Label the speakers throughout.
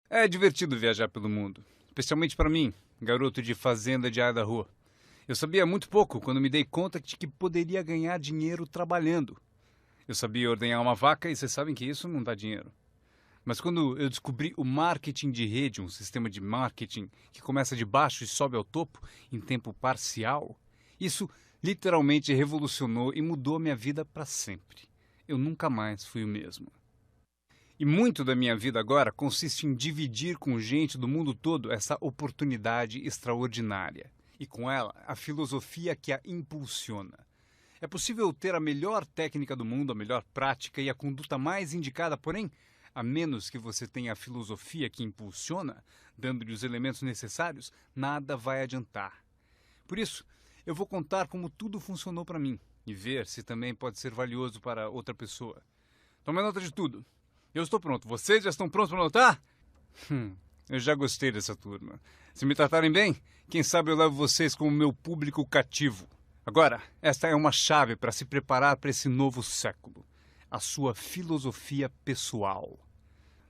Speaker 1: É divertido viajar pelo mundo, especialmente para mim, garoto de fazenda de Idaho. Eu sabia muito pouco quando me dei conta de que poderia ganhar dinheiro trabalhando. Eu sabia ordenhar uma vaca e vocês sabem que isso não dá dinheiro. Mas quando eu descobri o marketing de rede, um sistema de marketing que começa de baixo e sobe ao topo em tempo parcial, isso literalmente revolucionou e mudou minha vida para sempre. Eu nunca mais fui o mesmo. E muito da minha vida agora consiste em dividir com gente do mundo todo essa oportunidade extraordinária. E com ela, a filosofia que a impulsiona. É possível ter a melhor técnica do mundo, a melhor prática e a conduta mais indicada, porém, a menos que você tenha a filosofia que impulsiona, dando-lhe os elementos necessários, nada vai adiantar. Por isso, eu vou contar como tudo funcionou para mim e ver se também pode ser valioso para outra pessoa. Tome nota de tudo. Eu estou pronto. Vocês já estão prontos para anotar? Eu já gostei dessa turma. Se me tratarem bem, quem sabe eu levo vocês como meu público cativo. Agora, esta é uma chave para se preparar para esse novo século. A sua filosofia pessoal.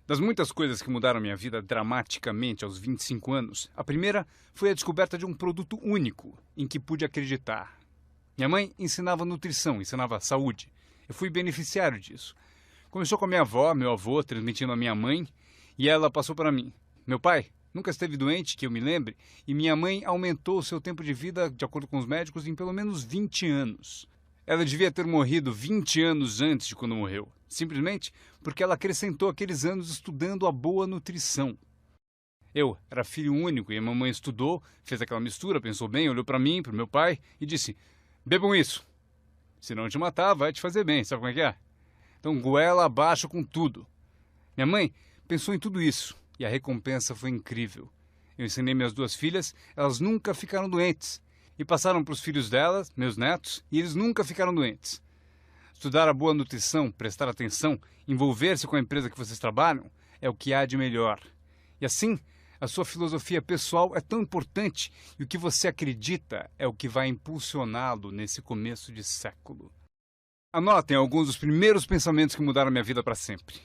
Speaker 1: Das muitas coisas que mudaram minha vida dramaticamente aos 25 anos, a primeira foi a descoberta de um produto único em que pude acreditar. Minha mãe ensinava nutrição, ensinava saúde. Eu fui beneficiário disso. Começou com a minha avó, meu avô, transmitindo a minha mãe, e ela passou para mim. Meu pai nunca esteve doente, que eu me lembre, e minha mãe aumentou o seu tempo de vida, de acordo com os médicos, em pelo menos 20 anos. Ela devia ter morrido 20 anos antes de quando morreu, simplesmente porque ela acrescentou aqueles anos estudando a boa nutrição. Eu era filho único e a mamãe estudou, fez aquela mistura, pensou bem, olhou para mim, para o meu pai e disse: bebam isso. Se não te matar, vai te fazer bem, sabe como é que é? Então, goela abaixo com tudo. Minha mãe pensou em tudo isso e a recompensa foi incrível. Eu ensinei minhas duas filhas, elas nunca ficaram doentes. E passaram para os filhos delas, meus netos, e eles nunca ficaram doentes. Estudar a boa nutrição, prestar atenção, envolver-se com a empresa que vocês trabalham, é o que há de melhor. E assim, a sua filosofia pessoal é tão importante e o que você acredita é o que vai impulsioná-lo nesse começo de século. Anotem alguns dos primeiros pensamentos que mudaram minha vida para sempre.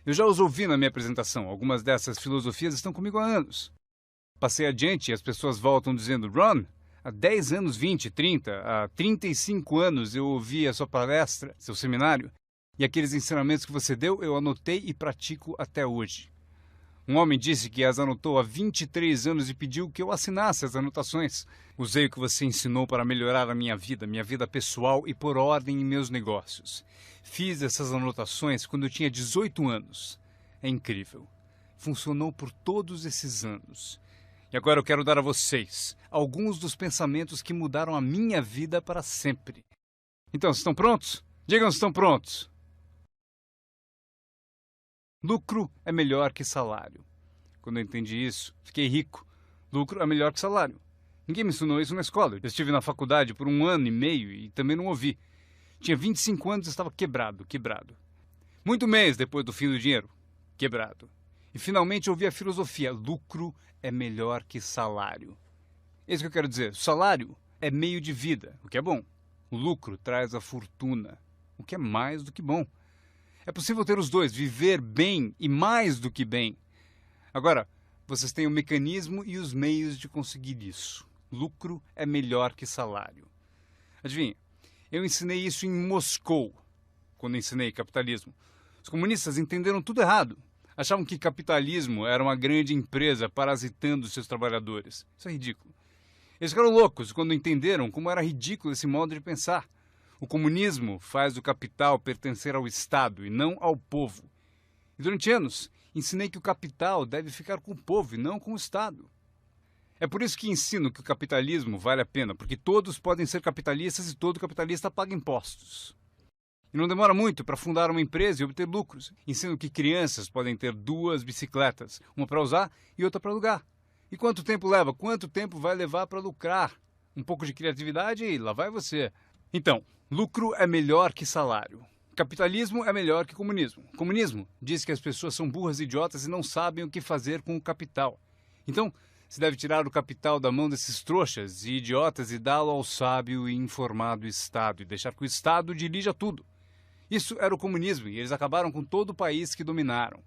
Speaker 1: Eu já os ouvi na minha apresentação. Algumas dessas filosofias estão comigo há anos. Passei adiante e as pessoas voltam dizendo: Ron, há 10 anos, 20, 30, há 35 anos eu ouvi a sua palestra, seu seminário, e aqueles ensinamentos que você deu eu anotei e pratico até hoje. Um homem disse que as anotou há 23 anos e pediu que eu assinasse as anotações. Usei o que você ensinou para melhorar a minha vida pessoal e pôr ordem em meus negócios. Fiz essas anotações quando eu tinha 18 anos. É incrível. Funcionou por todos esses anos. E agora eu quero dar a vocês alguns dos pensamentos que mudaram a minha vida para sempre. Então, estão prontos? Digam se estão prontos. Lucro é melhor que salário. Quando eu entendi isso, fiquei rico. Lucro é melhor que salário. Ninguém me ensinou isso na escola. Eu estive na faculdade por 1 ano e meio e também não ouvi. Tinha 25 anos e estava quebrado. Muito mês depois do fim do dinheiro. Quebrado. E finalmente ouvi a filosofia: lucro é melhor que salário. É isso que eu quero dizer. O salário é meio de vida, o que é bom. O lucro traz a fortuna, o que é mais do que bom. É possível ter os dois, viver bem e mais do que bem. Agora, vocês têm o mecanismo e os meios de conseguir isso. Lucro é melhor que salário. Adivinha, eu ensinei isso em Moscou, quando ensinei capitalismo. Os comunistas entenderam tudo errado. Achavam que capitalismo era uma grande empresa parasitando seus trabalhadores. Isso é ridículo. Eles ficaram loucos quando entenderam como era ridículo esse modo de pensar. O comunismo faz o capital pertencer ao Estado e não ao povo. E durante anos, ensinei que o capital deve ficar com o povo e não com o Estado. É por isso que ensino que o capitalismo vale a pena, porque todos podem ser capitalistas e todo capitalista paga impostos. E não demora muito para fundar uma empresa e obter lucros. Ensino que crianças podem ter 2 bicicletas, uma para usar e outra para alugar. E quanto tempo leva? Quanto tempo vai levar para lucrar? Um pouco de criatividade e lá vai você. Então, lucro é melhor que salário. Capitalismo é melhor que comunismo. Comunismo diz que as pessoas são burras e idiotas e não sabem o que fazer com o capital. Então, se deve tirar o capital da mão desses trouxas e idiotas e dá-lo ao sábio e informado Estado e deixar que o Estado dirija tudo. Isso era o comunismo e eles acabaram com todo o país que dominaram.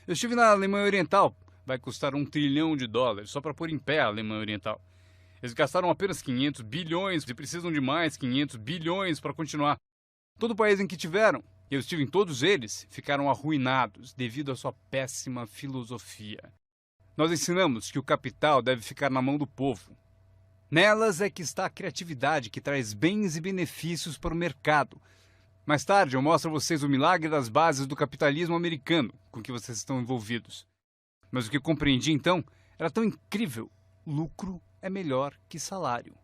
Speaker 1: Eu estive na Alemanha Oriental vai custar $1 trilhão só para pôr em pé a Alemanha Oriental. Eles gastaram apenas 500 bilhões e precisam de mais 500 bilhões para continuar. Todo país em que tiveram, e eu estive em todos eles, ficaram arruinados devido à sua péssima filosofia. Nós ensinamos que o capital deve ficar na mão do povo. Nelas é que está a criatividade que traz bens e benefícios para o mercado. Mais tarde eu mostro a vocês o milagre das bases do capitalismo americano com que vocês estão envolvidos. Mas o que eu compreendi então era tão incrível. Lucro é melhor que salário.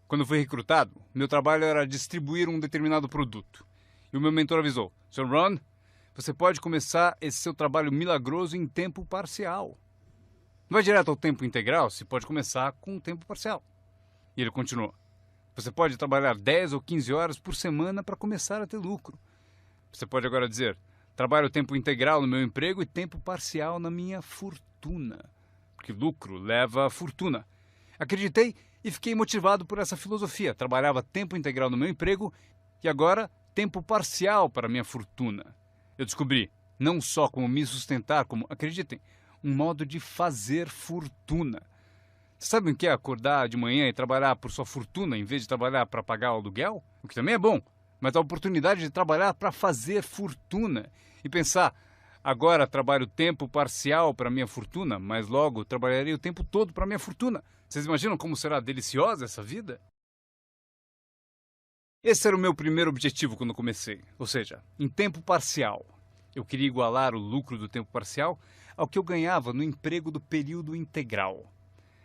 Speaker 1: Quando fui recrutado, meu trabalho era distribuir um determinado produto. E o meu mentor avisou: Sr. Ron, você pode começar esse seu trabalho milagroso em tempo parcial. Não vai direto ao tempo integral, se pode começar com um tempo parcial. E ele continuou: você pode trabalhar 10 ou 15 horas por semana para começar a ter lucro. Você pode agora dizer: trabalho tempo integral no meu emprego e tempo parcial na minha fortuna. Porque lucro leva a fortuna. Acreditei e fiquei motivado por essa filosofia. Trabalhava tempo integral no meu emprego e agora tempo parcial para minha fortuna. Eu descobri não só como me sustentar, como, acreditem, um modo de fazer fortuna. Vocês sabem o que é acordar de manhã e trabalhar por sua fortuna em vez de trabalhar para pagar o aluguel? O que também é bom, mas a oportunidade de trabalhar para fazer fortuna e pensar: agora trabalho tempo parcial para minha fortuna, mas logo trabalharei o tempo todo para minha fortuna. Vocês imaginam como será deliciosa essa vida? Esse era o meu primeiro objetivo quando comecei, ou seja, em tempo parcial. Eu queria igualar o lucro do tempo parcial ao que eu ganhava no emprego do período integral.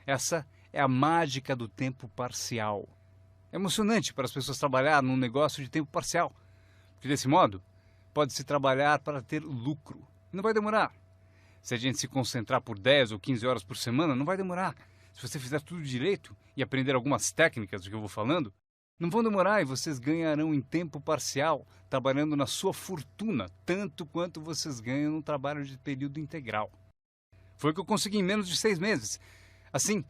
Speaker 1: Essa é a mágica do tempo parcial. É emocionante para as pessoas trabalhar num negócio de tempo parcial, porque desse modo pode-se trabalhar para ter lucro. Não vai demorar. Se a gente se concentrar por 10 ou 15 horas por semana, não vai demorar. Se você fizer tudo direito e aprender algumas técnicas do que eu vou falando, não vão demorar e vocês ganharão em tempo parcial, trabalhando na sua fortuna, tanto quanto vocês ganham no trabalho de período integral. Foi o que eu consegui em menos de 6 meses. Assim,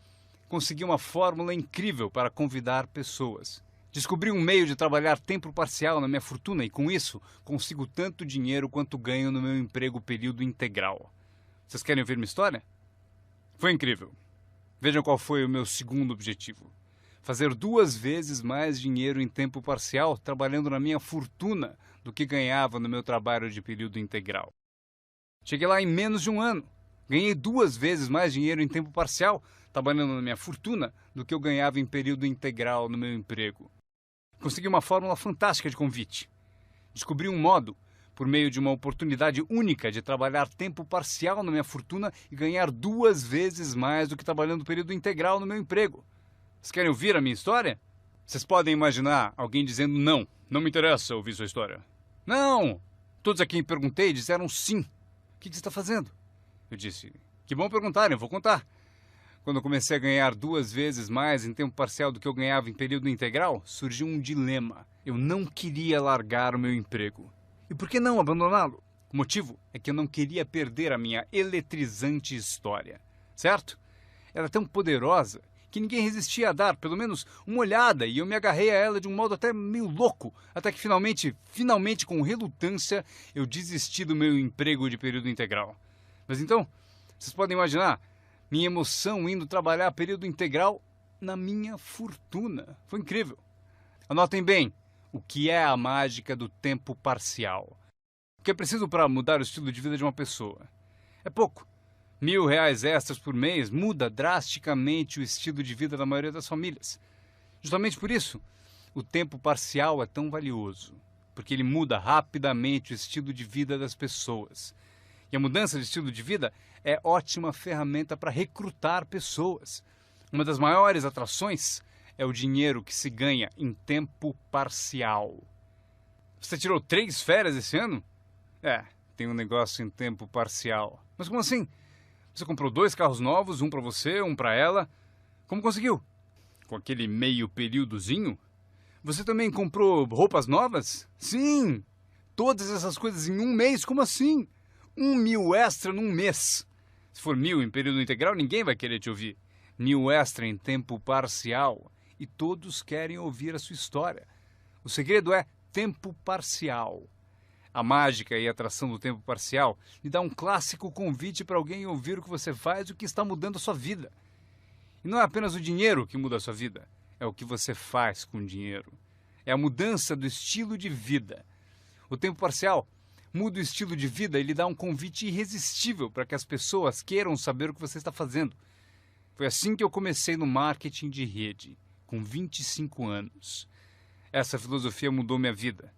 Speaker 1: consegui uma fórmula incrível para convidar pessoas. Descobri um meio de trabalhar tempo parcial na minha fortuna e, com isso, consigo tanto dinheiro quanto ganho no meu emprego período integral. Vocês querem ouvir minha história? Foi incrível. Vejam qual foi o meu segundo objetivo. Fazer 2 vezes mais dinheiro em tempo parcial trabalhando na minha fortuna do que ganhava no meu trabalho de período integral. Cheguei lá em menos de um ano. Ganhei 2 vezes mais dinheiro em tempo parcial trabalhando na minha fortuna do que eu ganhava em período integral no meu emprego. Consegui uma fórmula fantástica de convite. Descobri um modo, por meio de uma oportunidade única de trabalhar tempo parcial na minha fortuna e ganhar 2 vezes mais do que trabalhando período integral no meu emprego. Vocês querem ouvir a minha história? Vocês podem imaginar alguém dizendo: não me interessa ouvir sua história. Não! Todos a quem perguntei disseram sim. O que você está fazendo? Eu disse: que bom perguntarem, eu vou contar. Quando eu comecei a ganhar 2 vezes mais em tempo parcial do que eu ganhava em período integral, surgiu um dilema. Eu não queria largar o meu emprego. E por que não abandoná-lo? O motivo é que eu não queria perder a minha eletrizante história. Certo? Ela é tão poderosa que ninguém resistia a dar pelo menos uma olhada e eu me agarrei a ela de um modo até meio louco, até que finalmente com relutância, eu desisti do meu emprego de período integral. Mas então, vocês podem imaginar minha emoção indo trabalhar período integral na minha fortuna. Foi incrível. Anotem bem o que é a mágica do tempo parcial. O que é preciso para mudar o estilo de vida de uma pessoa? É pouco. R$1.000 extras por mês muda drasticamente o estilo de vida da maioria das famílias. Justamente por isso, o tempo parcial é tão valioso, porque ele muda rapidamente o estilo de vida das pessoas. E a mudança de estilo de vida é ótima ferramenta para recrutar pessoas. Uma das maiores atrações é o dinheiro que se ganha em tempo parcial. Você tirou 3 férias esse ano? Tem um negócio em tempo parcial. Mas como assim? Você comprou 2 carros novos, um para você, um para ela. Como conseguiu? Com aquele meio períodozinho? Você também comprou roupas novas? Sim! Todas essas coisas em um mês? Como assim? 1.000 extra num mês. Se for 1.000 em período integral, ninguém vai querer te ouvir. 1.000 extra em tempo parcial. E todos querem ouvir a sua história. O segredo é tempo parcial. A mágica e a atração do tempo parcial lhe dá um clássico convite para alguém ouvir o que você faz e o que está mudando a sua vida. E não é apenas o dinheiro que muda a sua vida, é o que você faz com o dinheiro. É a mudança do estilo de vida. O tempo parcial muda o estilo de vida e lhe dá um convite irresistível para que as pessoas queiram saber o que você está fazendo. Foi assim que eu comecei no marketing de rede, com 25 anos. Essa filosofia mudou minha vida.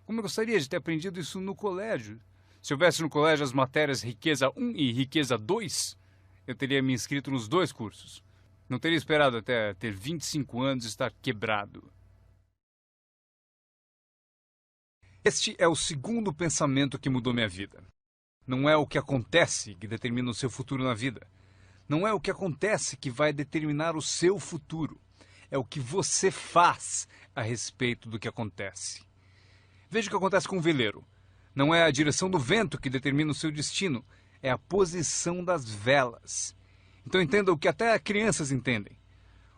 Speaker 1: Como eu gostaria de ter aprendido isso no colégio. Se houvesse no colégio as matérias Riqueza 1 e Riqueza 2, eu teria me inscrito nos 2 cursos. Não teria esperado até ter 25 anos e estar quebrado. Este é o segundo pensamento que mudou minha vida. Não é o que acontece que determina o seu futuro na vida. Não é o que acontece que vai determinar o seu futuro. É o que você faz a respeito do que acontece. Veja o que acontece com o veleiro. Não é a direção do vento que determina o seu destino, é a posição das velas. Então entenda o que até crianças entendem.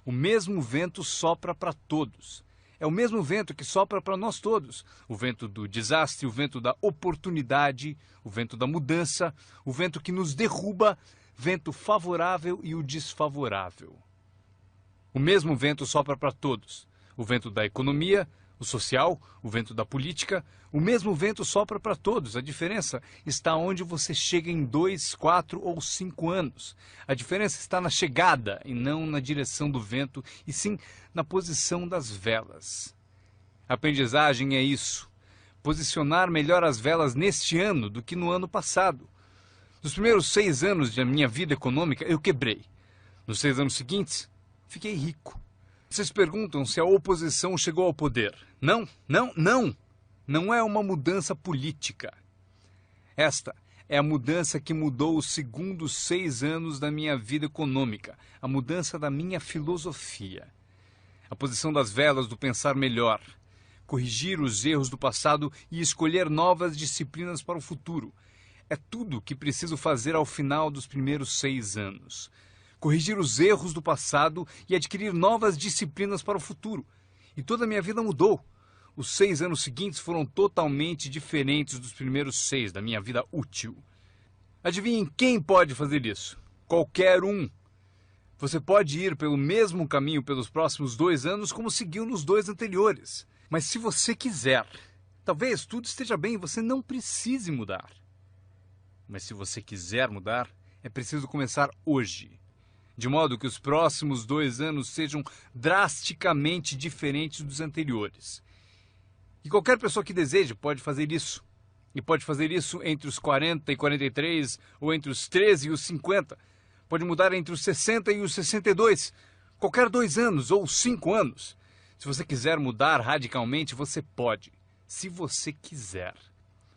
Speaker 1: O mesmo vento sopra para todos. É o mesmo vento que sopra para nós todos. O vento do desastre, o vento da oportunidade, o vento da mudança, o vento que nos derruba, vento favorável e o desfavorável. O mesmo vento sopra para todos. O vento da economia, o social, o vento da política, o mesmo vento sopra para todos. A diferença está onde você chega em 2, 4 ou 5 anos. A diferença está na chegada e não na direção do vento, e sim na posição das velas. A aprendizagem é isso. Posicionar melhor as velas neste ano do que no ano passado. Nos primeiros 6 anos da minha vida econômica, eu quebrei. Nos 6 anos seguintes, fiquei rico. Vocês perguntam se a oposição chegou ao poder. Não, não, não. Não é uma mudança política. Esta é a mudança que mudou os segundos 6 anos da minha vida econômica. A mudança da minha filosofia. A posição das velas do pensar melhor. Corrigir os erros do passado e escolher novas disciplinas para o futuro. É tudo o que preciso fazer ao final dos primeiros 6 anos. Corrigir os erros do passado e adquirir novas disciplinas para o futuro. E toda a minha vida mudou. Os 6 anos seguintes foram totalmente diferentes dos primeiros 6 da minha vida útil. Adivinhem quem pode fazer isso? Qualquer um. Você pode ir pelo mesmo caminho pelos próximos 2 anos como seguiu nos 2 anteriores. Mas se você quiser, talvez tudo esteja bem e você não precise mudar. Mas se você quiser mudar, é preciso começar hoje. De modo que os próximos 2 anos sejam drasticamente diferentes dos anteriores. E qualquer pessoa que deseje pode fazer isso. E pode fazer isso entre os 40 e 43, ou entre os 13 e os 50. Pode mudar entre os 60 e os 62. Qualquer 2 anos ou 5 anos. Se você quiser mudar radicalmente, você pode. Se você quiser.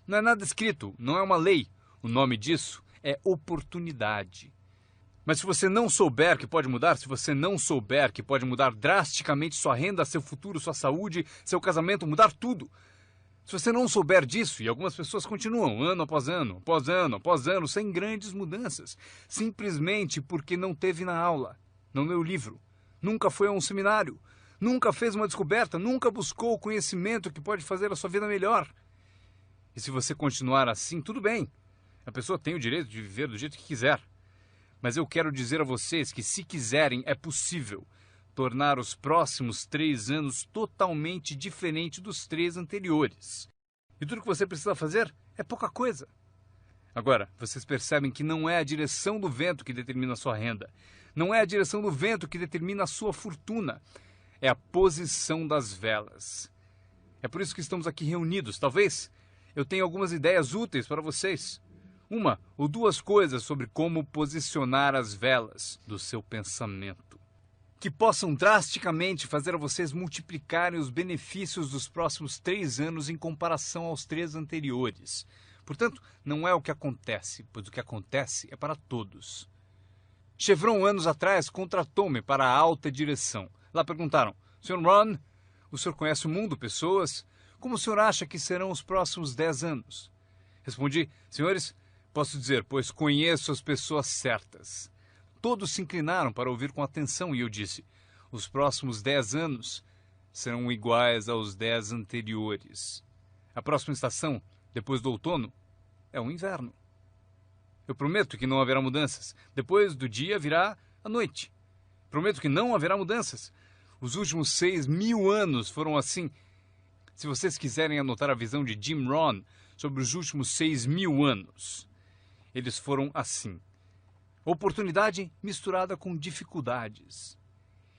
Speaker 1: Não é nada escrito, não é uma lei. O nome disso é oportunidade. Mas se você não souber que pode mudar, se você não souber que pode mudar drasticamente sua renda, seu futuro, sua saúde, seu casamento, mudar tudo. Se você não souber disso, e algumas pessoas continuam ano após ano, após ano, após ano, sem grandes mudanças, simplesmente porque não teve na aula, não leu o livro, nunca foi a um seminário, nunca fez uma descoberta, nunca buscou o conhecimento que pode fazer a sua vida melhor. E se você continuar assim, tudo bem. A pessoa tem o direito de viver do jeito que quiser. Mas eu quero dizer a vocês que, se quiserem, é possível tornar os próximos 3 anos totalmente diferente dos 3 anteriores. E tudo que você precisa fazer é pouca coisa. Agora, vocês percebem que não é a direção do vento que determina a sua renda. Não é a direção do vento que determina a sua fortuna. É a posição das velas. É por isso que estamos aqui reunidos. Talvez eu tenha algumas ideias úteis para vocês. 1 ou 2 coisas sobre como posicionar as velas do seu pensamento, que possam drasticamente fazer a vocês multiplicarem os benefícios dos próximos 3 anos em comparação aos 3 anteriores. Portanto, não é o que acontece, pois o que acontece é para todos. Chevron, anos atrás, contratou-me para a alta direção. Lá perguntaram: Sr. Ron, o senhor conhece o mundo, pessoas? Como o senhor acha que serão os próximos 10 anos? Respondi: senhores, posso dizer, pois conheço as pessoas certas. Todos se inclinaram para ouvir com atenção e eu disse: os próximos 10 anos serão iguais aos 10 anteriores. A próxima estação Depois do outono, é o inverno. Eu prometo que não haverá mudanças. Depois do dia virá a noite. Prometo que não haverá mudanças. Os últimos 6.000 anos foram assim. Se vocês quiserem anotar a visão de Jim Rohn sobre os últimos 6.000 anos, eles foram assim. Oportunidade misturada com dificuldades.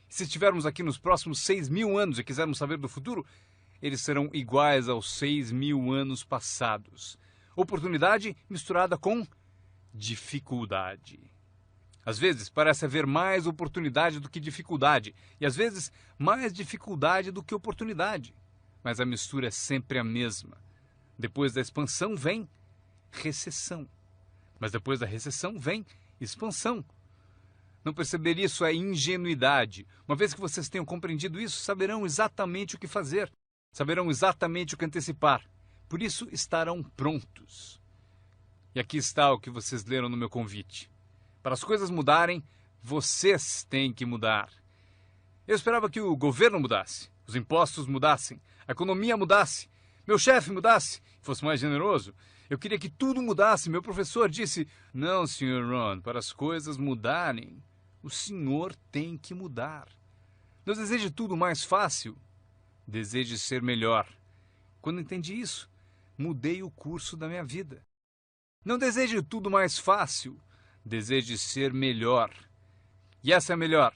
Speaker 1: Se estivermos aqui nos próximos 6.000 anos e quisermos saber do futuro, eles serão iguais aos 6.000 anos passados. Oportunidade misturada com dificuldade. Às vezes parece haver mais oportunidade do que dificuldade, e às vezes mais dificuldade do que oportunidade. Mas a mistura é sempre a mesma. Depois da expansão vem recessão. Mas depois da recessão vem expansão. Não perceber isso é ingenuidade. Uma vez que vocês tenham compreendido isso, saberão exatamente o que fazer. Saberão exatamente o que antecipar. Por isso estarão prontos. E aqui está o que vocês leram no meu convite. Para as coisas mudarem, vocês têm que mudar. Eu esperava que o governo mudasse, os impostos mudassem, a economia mudasse, meu chefe mudasse, fosse mais generoso. Eu queria que tudo mudasse. Meu professor disse, não, Sr. Rohn, para as coisas mudarem, o senhor tem que mudar. Não deseje tudo mais fácil, deseje ser melhor. Quando entendi isso, mudei o curso da minha vida. Não deseje tudo mais fácil, deseje ser melhor. E essa é a melhor.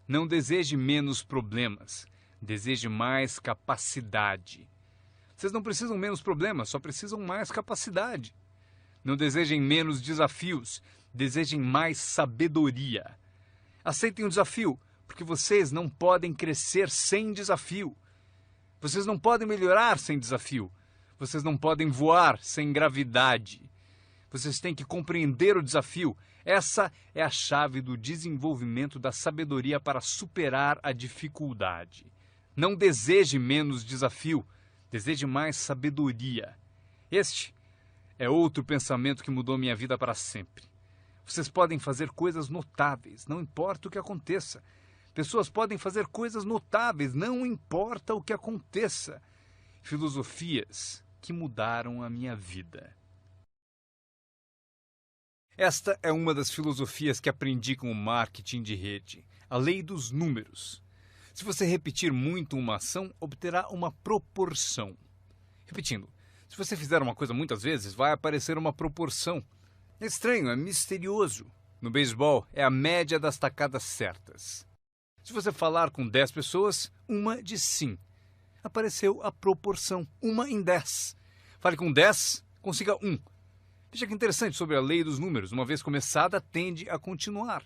Speaker 1: Não deseje menos problemas, deseje mais capacidade. Vocês não precisam menos problemas, só precisam mais capacidade. Não desejem menos desafios, desejem mais sabedoria. Aceitem o desafio, porque vocês não podem crescer sem desafio. Vocês não podem melhorar sem desafio. Vocês não podem voar sem gravidade. Vocês têm que compreender o desafio. Essa é a chave do desenvolvimento da sabedoria para superar a dificuldade. Não deseje menos desafio, deseje mais sabedoria. Este é outro pensamento que mudou minha vida para sempre. Vocês podem fazer coisas notáveis, não importa o que aconteça. Pessoas podem fazer coisas notáveis, não importa o que aconteça. Filosofias que mudaram a minha vida. Esta é uma das filosofias que aprendi com o marketing de rede, a lei dos números. Se você repetir muito uma ação, obterá uma proporção. Repetindo, se você fizer uma coisa muitas vezes, vai aparecer uma proporção. É estranho, é misterioso. No beisebol, é a média das tacadas certas. Se você falar com 10 pessoas, uma diz sim. Apareceu a proporção, 1 em 10. Fale com 10, consiga 1. Veja que interessante sobre a lei dos números. Uma vez começada, tende a continuar.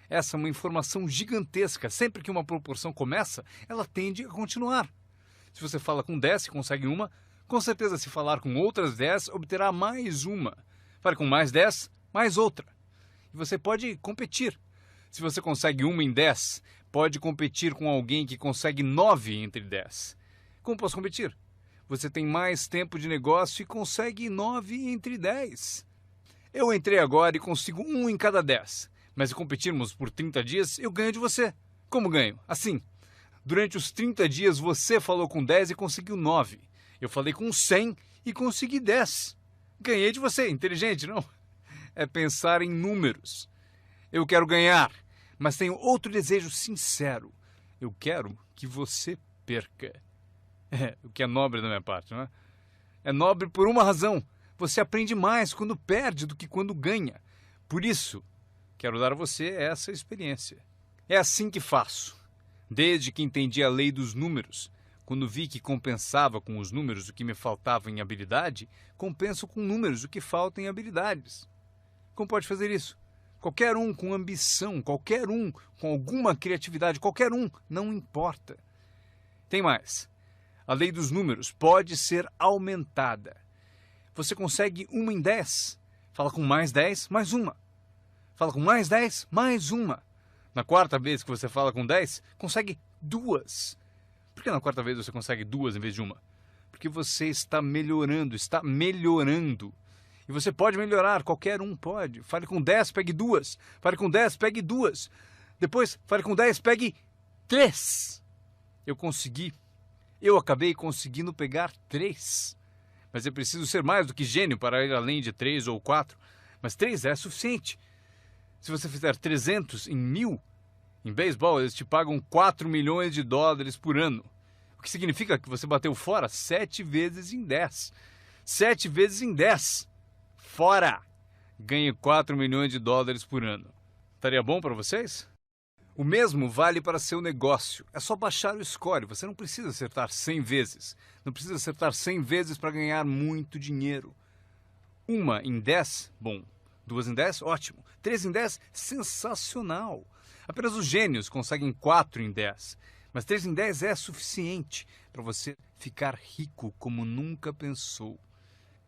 Speaker 1: Essa é uma informação gigantesca. Sempre que uma proporção começa, ela tende a continuar. Se você fala com 10 e consegue uma, com certeza se falar com outras 10, obterá mais uma. Fale com mais 10, mais outra. E você pode competir. Se você consegue 1 em 10, pode competir com alguém que consegue 9 entre 10. Como posso competir? Você tem mais tempo de negócio e consegue 9 entre 10. Eu entrei agora e consigo 1 em cada 10. Mas se competirmos por 30 dias, eu ganho de você. Como ganho? Assim. Durante os 30 dias você falou com 10 e conseguiu 9. Eu falei com 100 e consegui 10. Ganhei de você. Inteligente, não? É pensar em números. Eu quero ganhar, mas tenho outro desejo sincero. Eu quero que você perca. O que é nobre da minha parte, não é? É nobre por uma razão. Você aprende mais quando perde do que quando ganha. Por isso, quero dar a você essa experiência. É assim que faço. Desde que entendi a lei dos números, quando vi que compensava com os números o que me faltava em habilidade, compenso com números o que falta em habilidades. Como pode fazer isso? Qualquer um com ambição, qualquer um com alguma criatividade, qualquer um, não importa. Tem mais. A lei dos números pode ser aumentada. Você consegue 1 em 10. Fala com mais 10, mais uma. Fala com mais 10, mais uma. Na quarta vez que você fala com 10, consegue 2. Por que na quarta vez você consegue 2 em vez de uma? Porque você está melhorando, está melhorando. E você pode melhorar, qualquer um pode. Fale com 10, pegue 2. Fale com 10, pegue 2. Depois, fale com 10, pegue 3. Eu acabei conseguindo pegar 3. Mas é preciso ser mais do que gênio para ir além de 3 ou 4. Mas 3 é suficiente. Se você fizer 300 em 1000, em beisebol eles te pagam 4 milhões de dólares por ano. O que significa que você bateu fora 7 vezes em 10. 7 vezes em 10. Fora! Ganhe 4 milhões de dólares por ano. Estaria bom para vocês? O mesmo vale para seu negócio. É só baixar o score. Você não precisa acertar 100 vezes. Não precisa acertar 100 vezes para ganhar muito dinheiro. 1 em 10, bom. 2 em 10, ótimo. 3 em 10, sensacional. Apenas os gênios conseguem 4 em 10. Mas 3 em 10 é suficiente para você ficar rico como nunca pensou.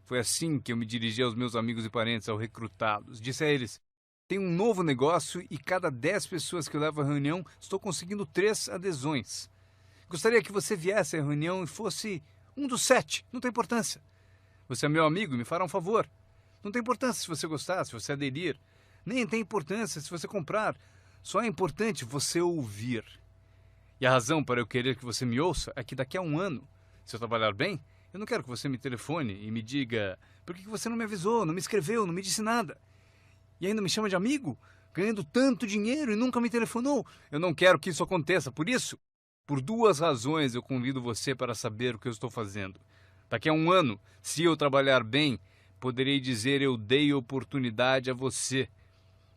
Speaker 1: Foi assim que eu me dirigi aos meus amigos e parentes ao recrutá-los. Disse a eles: tenho um novo negócio e cada 10 pessoas que eu levo à reunião, estou conseguindo 3 adesões. Gostaria que você viesse à reunião e fosse um dos 7, não tem importância. Você é meu amigo e me fará um favor. Não tem importância se você gostar, se você aderir. Nem tem importância se você comprar. Só é importante você ouvir. E a razão para eu querer que você me ouça é que daqui a um ano, se eu trabalhar bem, eu não quero que você me telefone e me diga: por que você não me avisou, não me escreveu, não me disse nada? E ainda me chama de amigo, ganhando tanto dinheiro e nunca me telefonou. Eu não quero que isso aconteça. Por isso, por 2 razões eu convido você para saber o que eu estou fazendo. Daqui a um ano, se eu trabalhar bem, poderei dizer: eu dei oportunidade a você.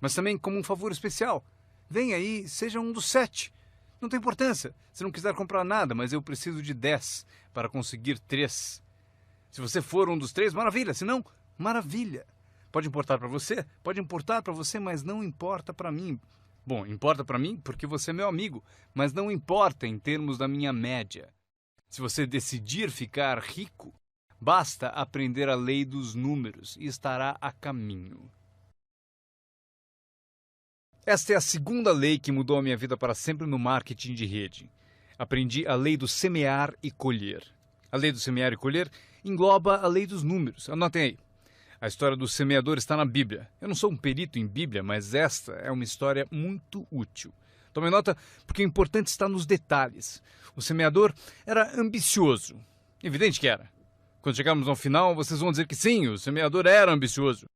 Speaker 1: Mas também como um favor especial. Venha aí, seja um dos 7. Não tem importância se não quiser comprar nada, mas eu preciso de 10 para conseguir 3. Se você for um dos 3, maravilha. Se não, maravilha. Pode importar para você? Pode importar para você, mas não importa para mim. Bom, importa para mim porque você é meu amigo, mas não importa em termos da minha média. Se você decidir ficar rico, basta aprender a lei dos números e estará a caminho. Esta é a segunda lei que mudou a minha vida para sempre no marketing de rede. Aprendi a lei do semear e colher. A lei do semear e colher engloba a lei dos números. Anotem aí. A história do semeador está na Bíblia. Eu não sou um perito em Bíblia, mas esta é uma história muito útil. Tome nota, porque o importante está nos detalhes. O semeador era ambicioso. Evidente que era. Quando chegarmos ao final, vocês vão dizer que sim, o semeador era ambicioso.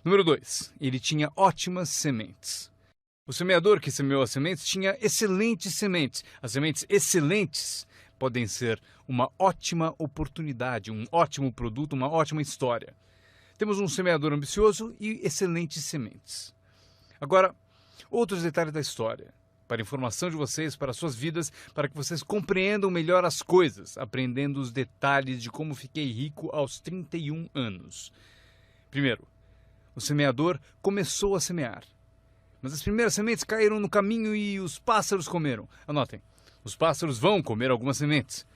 Speaker 1: Número 2. Ele tinha ótimas sementes. O semeador que semeou as sementes tinha excelentes sementes. As sementes excelentes podem ser uma ótima oportunidade, um ótimo produto, uma ótima história. Temos um semeador ambicioso e excelentes sementes. Agora, outros detalhes da história. Para informação de vocês, para suas vidas, para que vocês compreendam melhor as coisas, aprendendo os detalhes de como fiquei rico aos 31 anos. Primeiro, o semeador começou a semear. Mas as primeiras sementes caíram no caminho e os pássaros comeram. Anotem, os pássaros vão comer algumas sementes.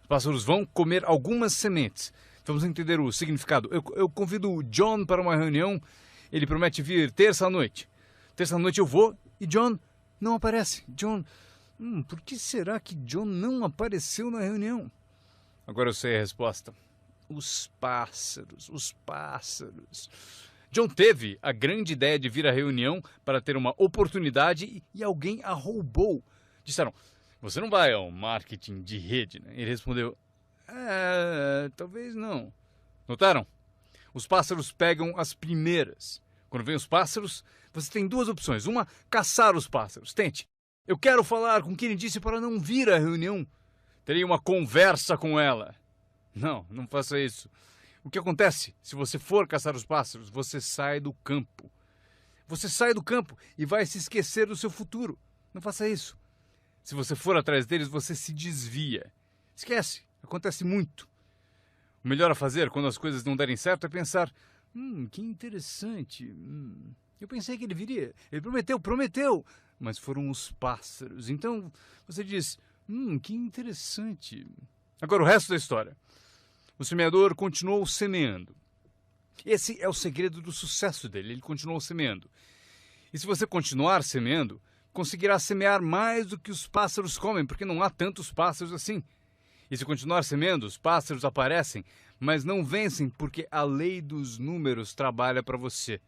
Speaker 1: Os pássaros vão comer algumas sementes. Vamos entender o significado. Eu convido o John para uma reunião. Ele promete vir terça à noite. Terça à noite eu vou e John não aparece. John, por que será que John não apareceu na reunião? Agora eu sei a resposta. Os pássaros, os pássaros. John teve a grande ideia de vir à reunião para ter uma oportunidade e alguém a roubou. Disseram: você não vai ao marketing de rede, né? Ele respondeu: talvez não. Notaram? Os pássaros pegam as primeiras. Quando vem os pássaros, você tem 2 opções. Uma, caçar os pássaros. Tente. Eu quero falar com quem ele disse para não vir à reunião. Terei uma conversa com ela. Não, não faça isso. O que acontece? Se você for caçar os pássaros, você sai do campo. Você sai do campo e vai se esquecer do seu futuro. Não faça isso. Se você for atrás deles, você se desvia. Esquece. Acontece muito. O melhor a fazer quando as coisas não derem certo é pensar: que interessante. Eu pensei que ele viria. Ele prometeu. Mas foram os pássaros. Então você diz: que interessante. Agora o resto da história. O semeador continuou semeando. Esse é o segredo do sucesso dele. Ele continuou semeando. E se você continuar semeando, conseguirá semear mais do que os pássaros comem, porque não há tantos pássaros assim. E se continuar semeando, os pássaros aparecem, mas não vencem porque a lei dos números trabalha para você.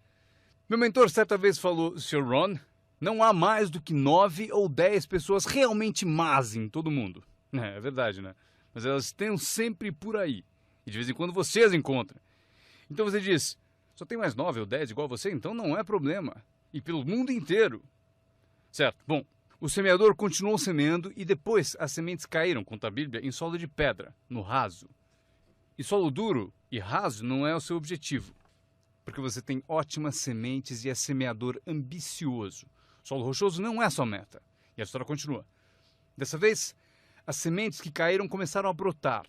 Speaker 1: Meu mentor certa vez falou: Sr. Ron, não há mais do que 9 ou 10 pessoas realmente más em todo mundo. É verdade, né? Mas elas estão sempre por aí. E de vez em quando você as encontra. Então você diz, só tem mais 9 ou 10 igual a você, então não é problema. E pelo mundo inteiro. Certo, bom, o semeador continuou semeando e depois as sementes caíram, conta a Bíblia, em solo de pedra, no raso. E solo duro e raso não é o seu objetivo. Porque você tem ótimas sementes e é semeador ambicioso. Solo rochoso não é a sua meta. E a história continua. Dessa vez, as sementes que caíram começaram a brotar.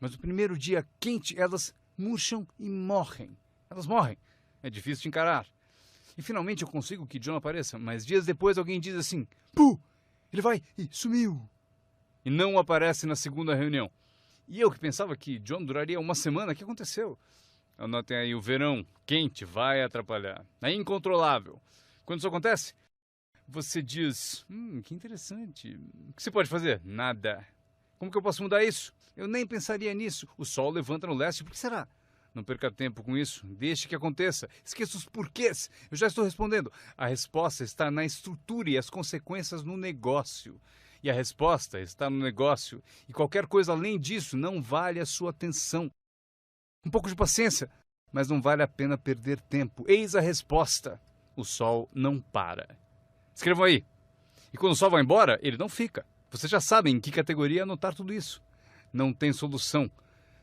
Speaker 1: Mas no primeiro dia quente, elas murcham e morrem. Elas morrem. É difícil de encarar. E finalmente eu consigo que John apareça, mas dias depois alguém diz assim, Puh, ele vai e sumiu. E não aparece na segunda reunião. E eu que pensava que John duraria uma semana, o que aconteceu? Anotem aí, o verão quente vai atrapalhar. É incontrolável. Quando isso acontece, você diz, que interessante. O que você pode fazer? Nada. Como que eu posso mudar isso? Eu nem pensaria nisso. O sol levanta no leste, por que será? Não perca tempo com isso, deixe que aconteça. Esqueça os porquês. Eu já estou respondendo. A resposta está na estrutura e as consequências no negócio. E a resposta está no negócio. E qualquer coisa além disso não vale a sua atenção. Um pouco de paciência, mas não vale a pena perder tempo. Eis a resposta. O sol não para. Escrevam aí. E quando o sol vai embora, ele não fica. Vocês já sabem em que categoria anotar tudo isso. Não tem solução.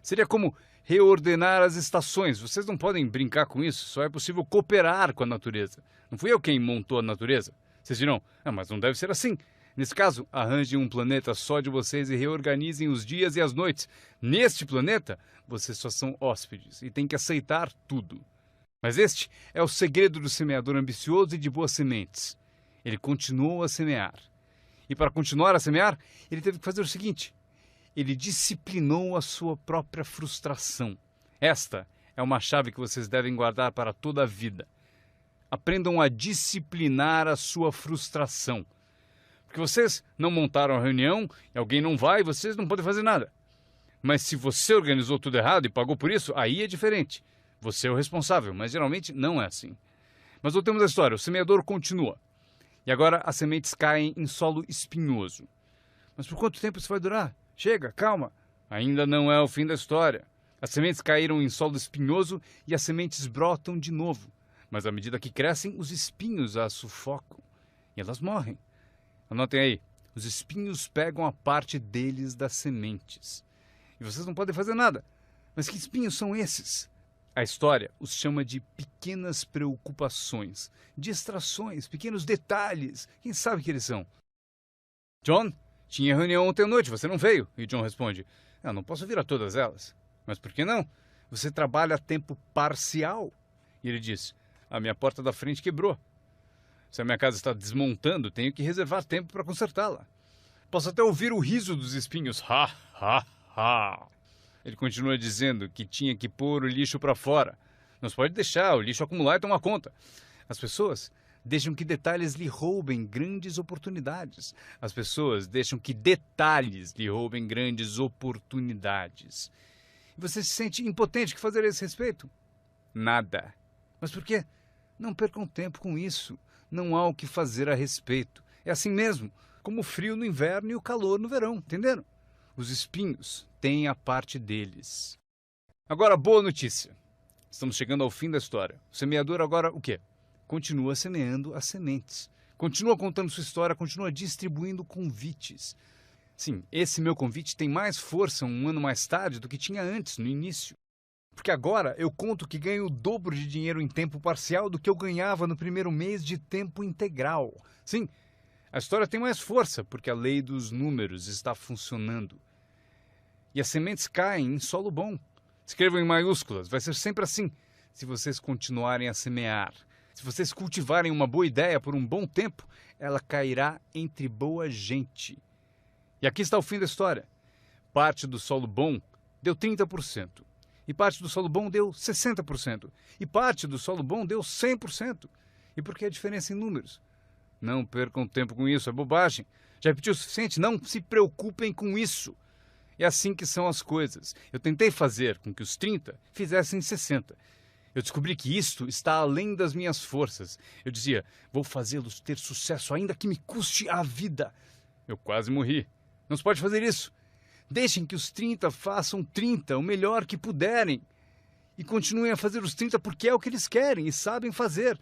Speaker 1: Seria como reordenar as estações. Vocês não podem brincar com isso. Só é possível cooperar com a natureza. Não fui eu quem montou a natureza. Vocês dirão, mas não deve ser assim. Nesse caso, arranjem um planeta só de vocês e reorganizem os dias e as noites. Neste planeta, vocês só são hóspedes e têm que aceitar tudo. Mas este é o segredo do semeador ambicioso e de boas sementes. Ele continuou a semear. E para continuar a semear, ele teve que fazer o seguinte. Ele disciplinou a sua própria frustração. Esta é uma chave que vocês devem guardar para toda a vida. Aprendam a disciplinar a sua frustração. Porque vocês não montaram a reunião, e alguém não vai, vocês não podem fazer nada. Mas se você organizou tudo errado e pagou por isso, aí é diferente. Você é o responsável, mas geralmente não é assim. Mas voltemos à história, o semeador continua. E agora as sementes caem em solo espinhoso. Mas por quanto tempo isso vai durar? Chega, calma. Ainda não é o fim da história. As sementes caíram em solo espinhoso e as sementes brotam de novo. Mas à medida que crescem, os espinhos as sufocam. E elas morrem. Anotem aí, os espinhos pegam a parte deles das sementes. E vocês não podem fazer nada. Mas que espinhos são esses? A história os chama de pequenas preocupações, distrações, pequenos detalhes. Quem sabe que eles são? John, tinha reunião ontem à noite, você não veio. E John responde, não posso vir a todas elas. Mas por que não? Você trabalha a tempo parcial. E ele diz, a minha porta da frente quebrou. Se a minha casa está desmontando, tenho que reservar tempo para consertá-la. Posso até ouvir o riso dos espinhos. Ha, ha, ha. Ele continua dizendo que tinha que pôr o lixo para fora. Não se pode deixar o lixo acumular e tomar conta. As pessoas deixam que detalhes lhe roubem grandes oportunidades. As pessoas deixam que detalhes lhe roubem grandes oportunidades. E você se sente impotente. O que fazer a esse respeito? Nada. Mas por quê? Não percam tempo com isso. Não há o que fazer a respeito. É assim mesmo, como o frio no inverno e o calor no verão, entenderam? Os espinhos têm a parte deles. Agora, boa notícia. Estamos chegando ao fim da história. O semeador agora o quê? Continua semeando as sementes. Continua contando sua história, continua distribuindo convites. Sim, esse meu convite tem mais força um ano mais tarde do que tinha antes, no início. Porque agora eu conto que ganho o dobro de dinheiro em tempo parcial do que eu ganhava no primeiro mês de tempo integral. Sim, a história tem mais força porque a lei dos números está funcionando. E as sementes caem em solo bom. Escrevam em maiúsculas, vai ser sempre assim. Se vocês continuarem a semear, se vocês cultivarem uma boa ideia por um bom tempo, ela cairá entre boa gente. E aqui está o fim da história. Parte do solo bom deu 30%. E parte do solo bom deu 60%. E parte do solo bom deu 100%. E por que a diferença em números? Não percam tempo com isso, é bobagem. Já repeti o suficiente? Não se preocupem com isso. É assim que são as coisas. Eu tentei fazer com que os 30 fizessem 60. Eu descobri que isto está além das minhas forças. Eu dizia, vou fazê-los ter sucesso ainda que me custe a vida. Eu quase morri. Não se pode fazer isso. Deixem que os 30 façam 30, o melhor que puderem. E continuem a fazer os 30 porque é o que eles querem e sabem fazer.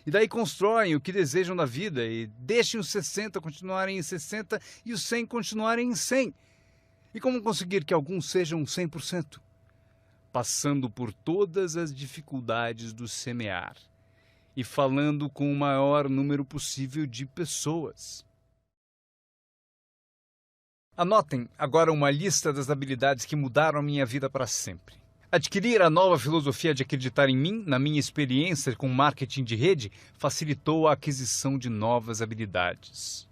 Speaker 1: E daí constroem o que desejam da vida e deixem os 60 continuarem em 60 e os 100 continuarem em 100. E como conseguir que alguns sejam 100%? Passando por todas as dificuldades do semear e falando com o maior número possível de pessoas. Anotem agora uma lista das habilidades que mudaram a minha vida para sempre. Adquirir a nova filosofia de acreditar em mim, na minha experiência com marketing de rede, facilitou a aquisição de novas habilidades.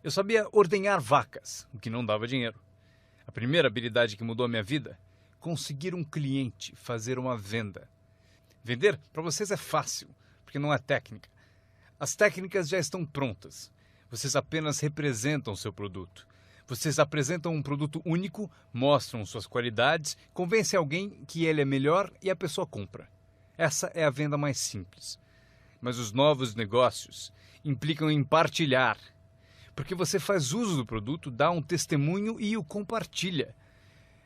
Speaker 1: Eu sabia ordenhar vacas, o que não dava dinheiro. A primeira habilidade que mudou a minha vida, conseguir um cliente, fazer uma venda. Vender para vocês é fácil, porque não é técnica. As técnicas já estão prontas. Vocês apenas representam seu produto. Vocês apresentam um produto único, mostram suas qualidades, convencem alguém que ele é melhor e a pessoa compra. Essa é a venda mais simples. Mas os novos negócios implicam em partilhar, porque você faz uso do produto, dá um testemunho e o compartilha.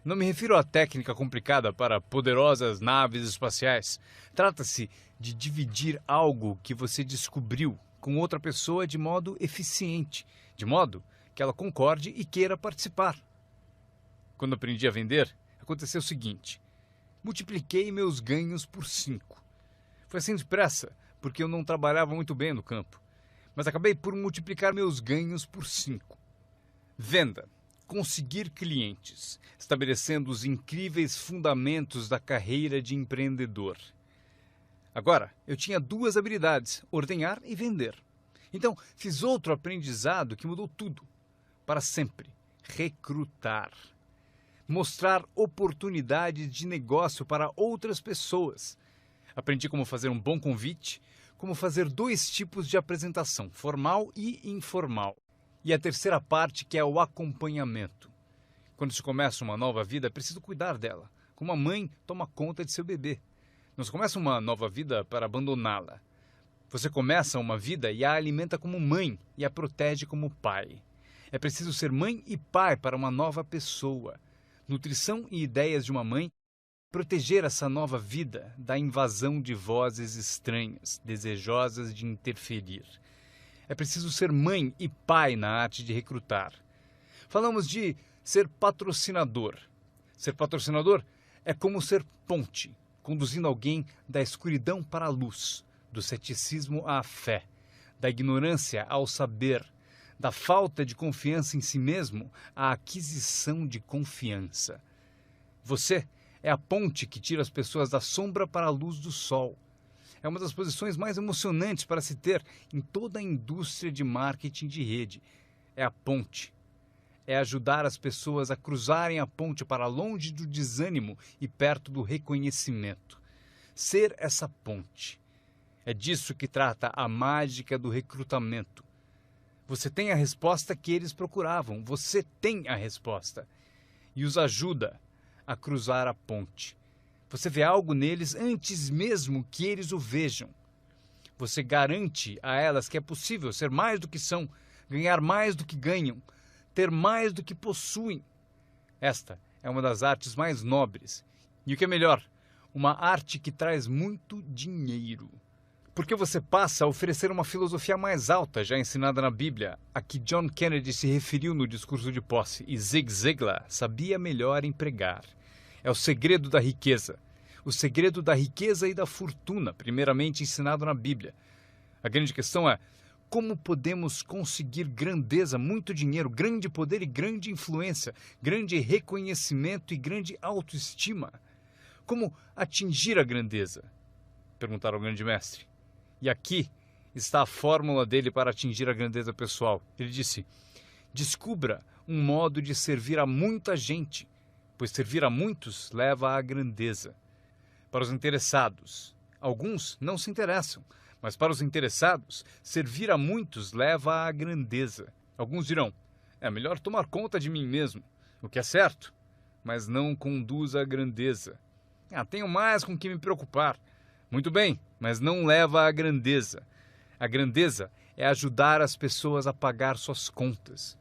Speaker 1: Não me refiro à técnica complicada para poderosas naves espaciais. Trata-se de dividir algo que você descobriu com outra pessoa de modo eficiente, de modo que ela concorde e queira participar. Quando aprendi a vender, aconteceu o seguinte: multipliquei meus ganhos por 5. Foi assim depressa, porque eu não trabalhava muito bem no campo, mas acabei por multiplicar meus ganhos por 5. Venda. Conseguir clientes, estabelecendo os incríveis fundamentos da carreira de empreendedor. Agora, eu tinha 2 habilidades, ordenhar e vender. Então, fiz outro aprendizado que mudou tudo. Para sempre, recrutar. Mostrar oportunidades de negócio para outras pessoas. Aprendi como fazer um bom convite, como fazer 2 tipos de apresentação, formal e informal. E a terceira parte, que é o acompanhamento. Quando se começa uma nova vida, é preciso cuidar dela, como a mãe toma conta de seu bebê. Não se começa uma nova vida para abandoná-la. Você começa uma vida e a alimenta como mãe e a protege como pai. É preciso ser mãe e pai para uma nova pessoa. Nutrição e ideias de uma mãe. Proteger essa nova vida da invasão de vozes estranhas, desejosas de interferir. É preciso ser mãe e pai na arte de recrutar. Falamos de ser patrocinador. Ser patrocinador é como ser ponte, conduzindo alguém da escuridão para a luz, do ceticismo à fé, da ignorância ao saber, da falta de confiança em si mesmo à aquisição de confiança. Você é a ponte que tira as pessoas da sombra para a luz do sol. É uma das posições mais emocionantes para se ter em toda a indústria de marketing de rede. É a ponte. É ajudar as pessoas a cruzarem a ponte para longe do desânimo e perto do reconhecimento. Ser essa ponte. É disso que trata a mágica do recrutamento. Você tem a resposta que eles procuravam. Você tem a resposta. E os ajuda a cruzar a ponte. Você vê algo neles antes mesmo que eles o vejam. Você garante a elas que é possível ser mais do que são, ganhar mais do que ganham, ter mais do que possuem. Esta é uma das artes mais nobres. E o que é melhor, uma arte que traz muito dinheiro. Porque você passa a oferecer uma filosofia mais alta já ensinada na Bíblia, a que John Kennedy se referiu no discurso de posse e Zig Ziglar sabia melhor empregar. É o segredo da riqueza. O segredo da riqueza e da fortuna, primeiramente ensinado na Bíblia. A grande questão é, como podemos conseguir grandeza, muito dinheiro, grande poder e grande influência, grande reconhecimento e grande autoestima? Como atingir a grandeza? Perguntaram ao grande mestre. E aqui está a fórmula dele para atingir a grandeza pessoal. Ele disse: descubra um modo de servir a muita gente, pois servir a muitos leva à grandeza. Para os interessados, alguns não se interessam, mas para os interessados, servir a muitos leva à grandeza. Alguns dirão: é melhor tomar conta de mim mesmo, o que é certo, mas não conduz à grandeza. Tenho mais com que me preocupar. Muito bem, mas não leva à grandeza. A grandeza é ajudar as pessoas a pagar suas contas.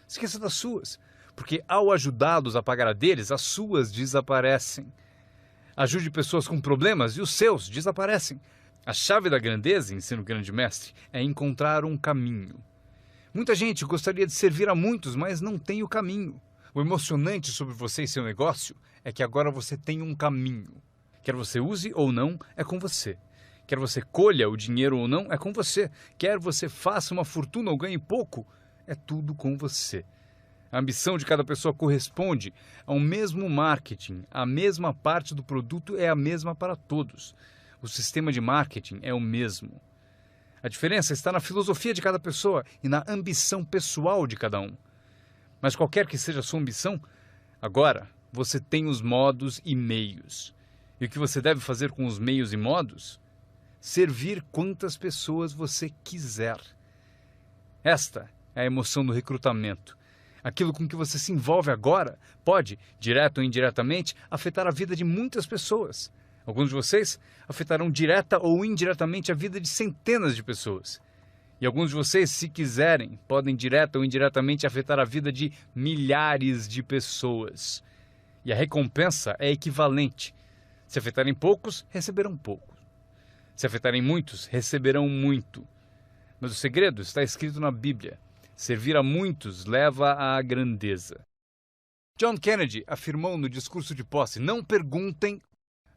Speaker 1: Esqueça das suas, porque ao ajudá-los a pagar a deles, as suas desaparecem. Ajude pessoas com problemas e os seus desaparecem. A chave da grandeza, ensina o grande mestre, é encontrar um caminho. Muita gente gostaria de servir a muitos, mas não tem o caminho. O emocionante sobre você e seu negócio é que agora você tem um caminho. Quer você use ou não, é com você. Quer você colha o dinheiro ou não, é com você. Quer você faça uma fortuna ou ganhe pouco, é tudo com você. A ambição de cada pessoa corresponde ao mesmo marketing. A mesma parte do produto é a mesma para todos. O sistema de marketing é o mesmo. A diferença está na filosofia de cada pessoa e na ambição pessoal de cada um. Mas qualquer que seja a sua ambição, agora você tem os modos e meios. E o que você deve fazer com os meios e modos? Servir quantas pessoas você quiser. Esta é a emoção do recrutamento. Aquilo com que você se envolve agora pode, direto ou indiretamente, afetar a vida de muitas pessoas. Alguns de vocês afetarão direta ou indiretamente a vida de centenas de pessoas. E alguns de vocês, se quiserem, podem direta ou indiretamente afetar a vida de milhares de pessoas. E a recompensa é equivalente. Se afetarem poucos, receberão pouco. Se afetarem muitos, receberão muito. Mas o segredo está escrito na Bíblia. Servir a muitos leva à grandeza. John Kennedy afirmou no discurso de posse: não perguntem.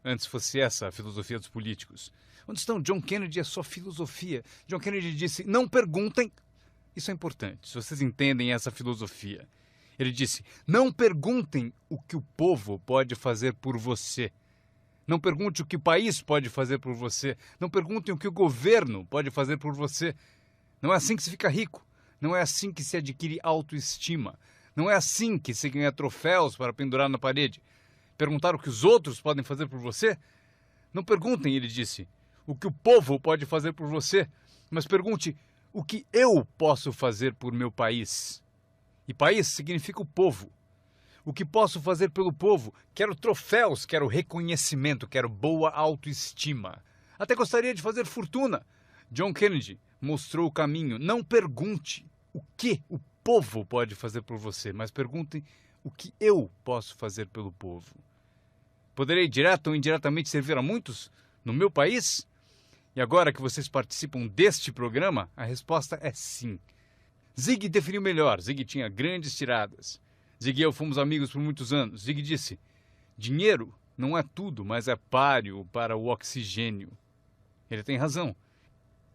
Speaker 1: Antes fosse essa a filosofia dos políticos. Onde estão John Kennedy e a sua filosofia? John Kennedy disse: não perguntem. Isso é importante, se vocês entendem essa filosofia. Ele disse: não perguntem o que o povo pode fazer por você. Não pergunte o que o país pode fazer por você. Não perguntem o que o governo pode fazer por você. Não é assim que se fica rico. Não é assim que se adquire autoestima. Não é assim que se ganha troféus para pendurar na parede. Perguntar o que os outros podem fazer por você? Não perguntem, ele disse, o que o povo pode fazer por você, mas pergunte o que eu posso fazer por meu país. E país significa o povo. O que posso fazer pelo povo? Quero troféus, quero reconhecimento, quero boa autoestima. Até gostaria de fazer fortuna. John Kennedy mostrou o caminho. Não pergunte o que o povo pode fazer por você, mas pergunte o que eu posso fazer pelo povo. Poderei direto ou indiretamente servir a muitos no meu país? E agora que vocês participam deste programa, a resposta é sim. Zig definiu melhor. Zig tinha grandes tiradas. Zig e eu fomos amigos por muitos anos. Zig disse: dinheiro não é tudo, mas é páreo para o oxigênio. Ele tem razão.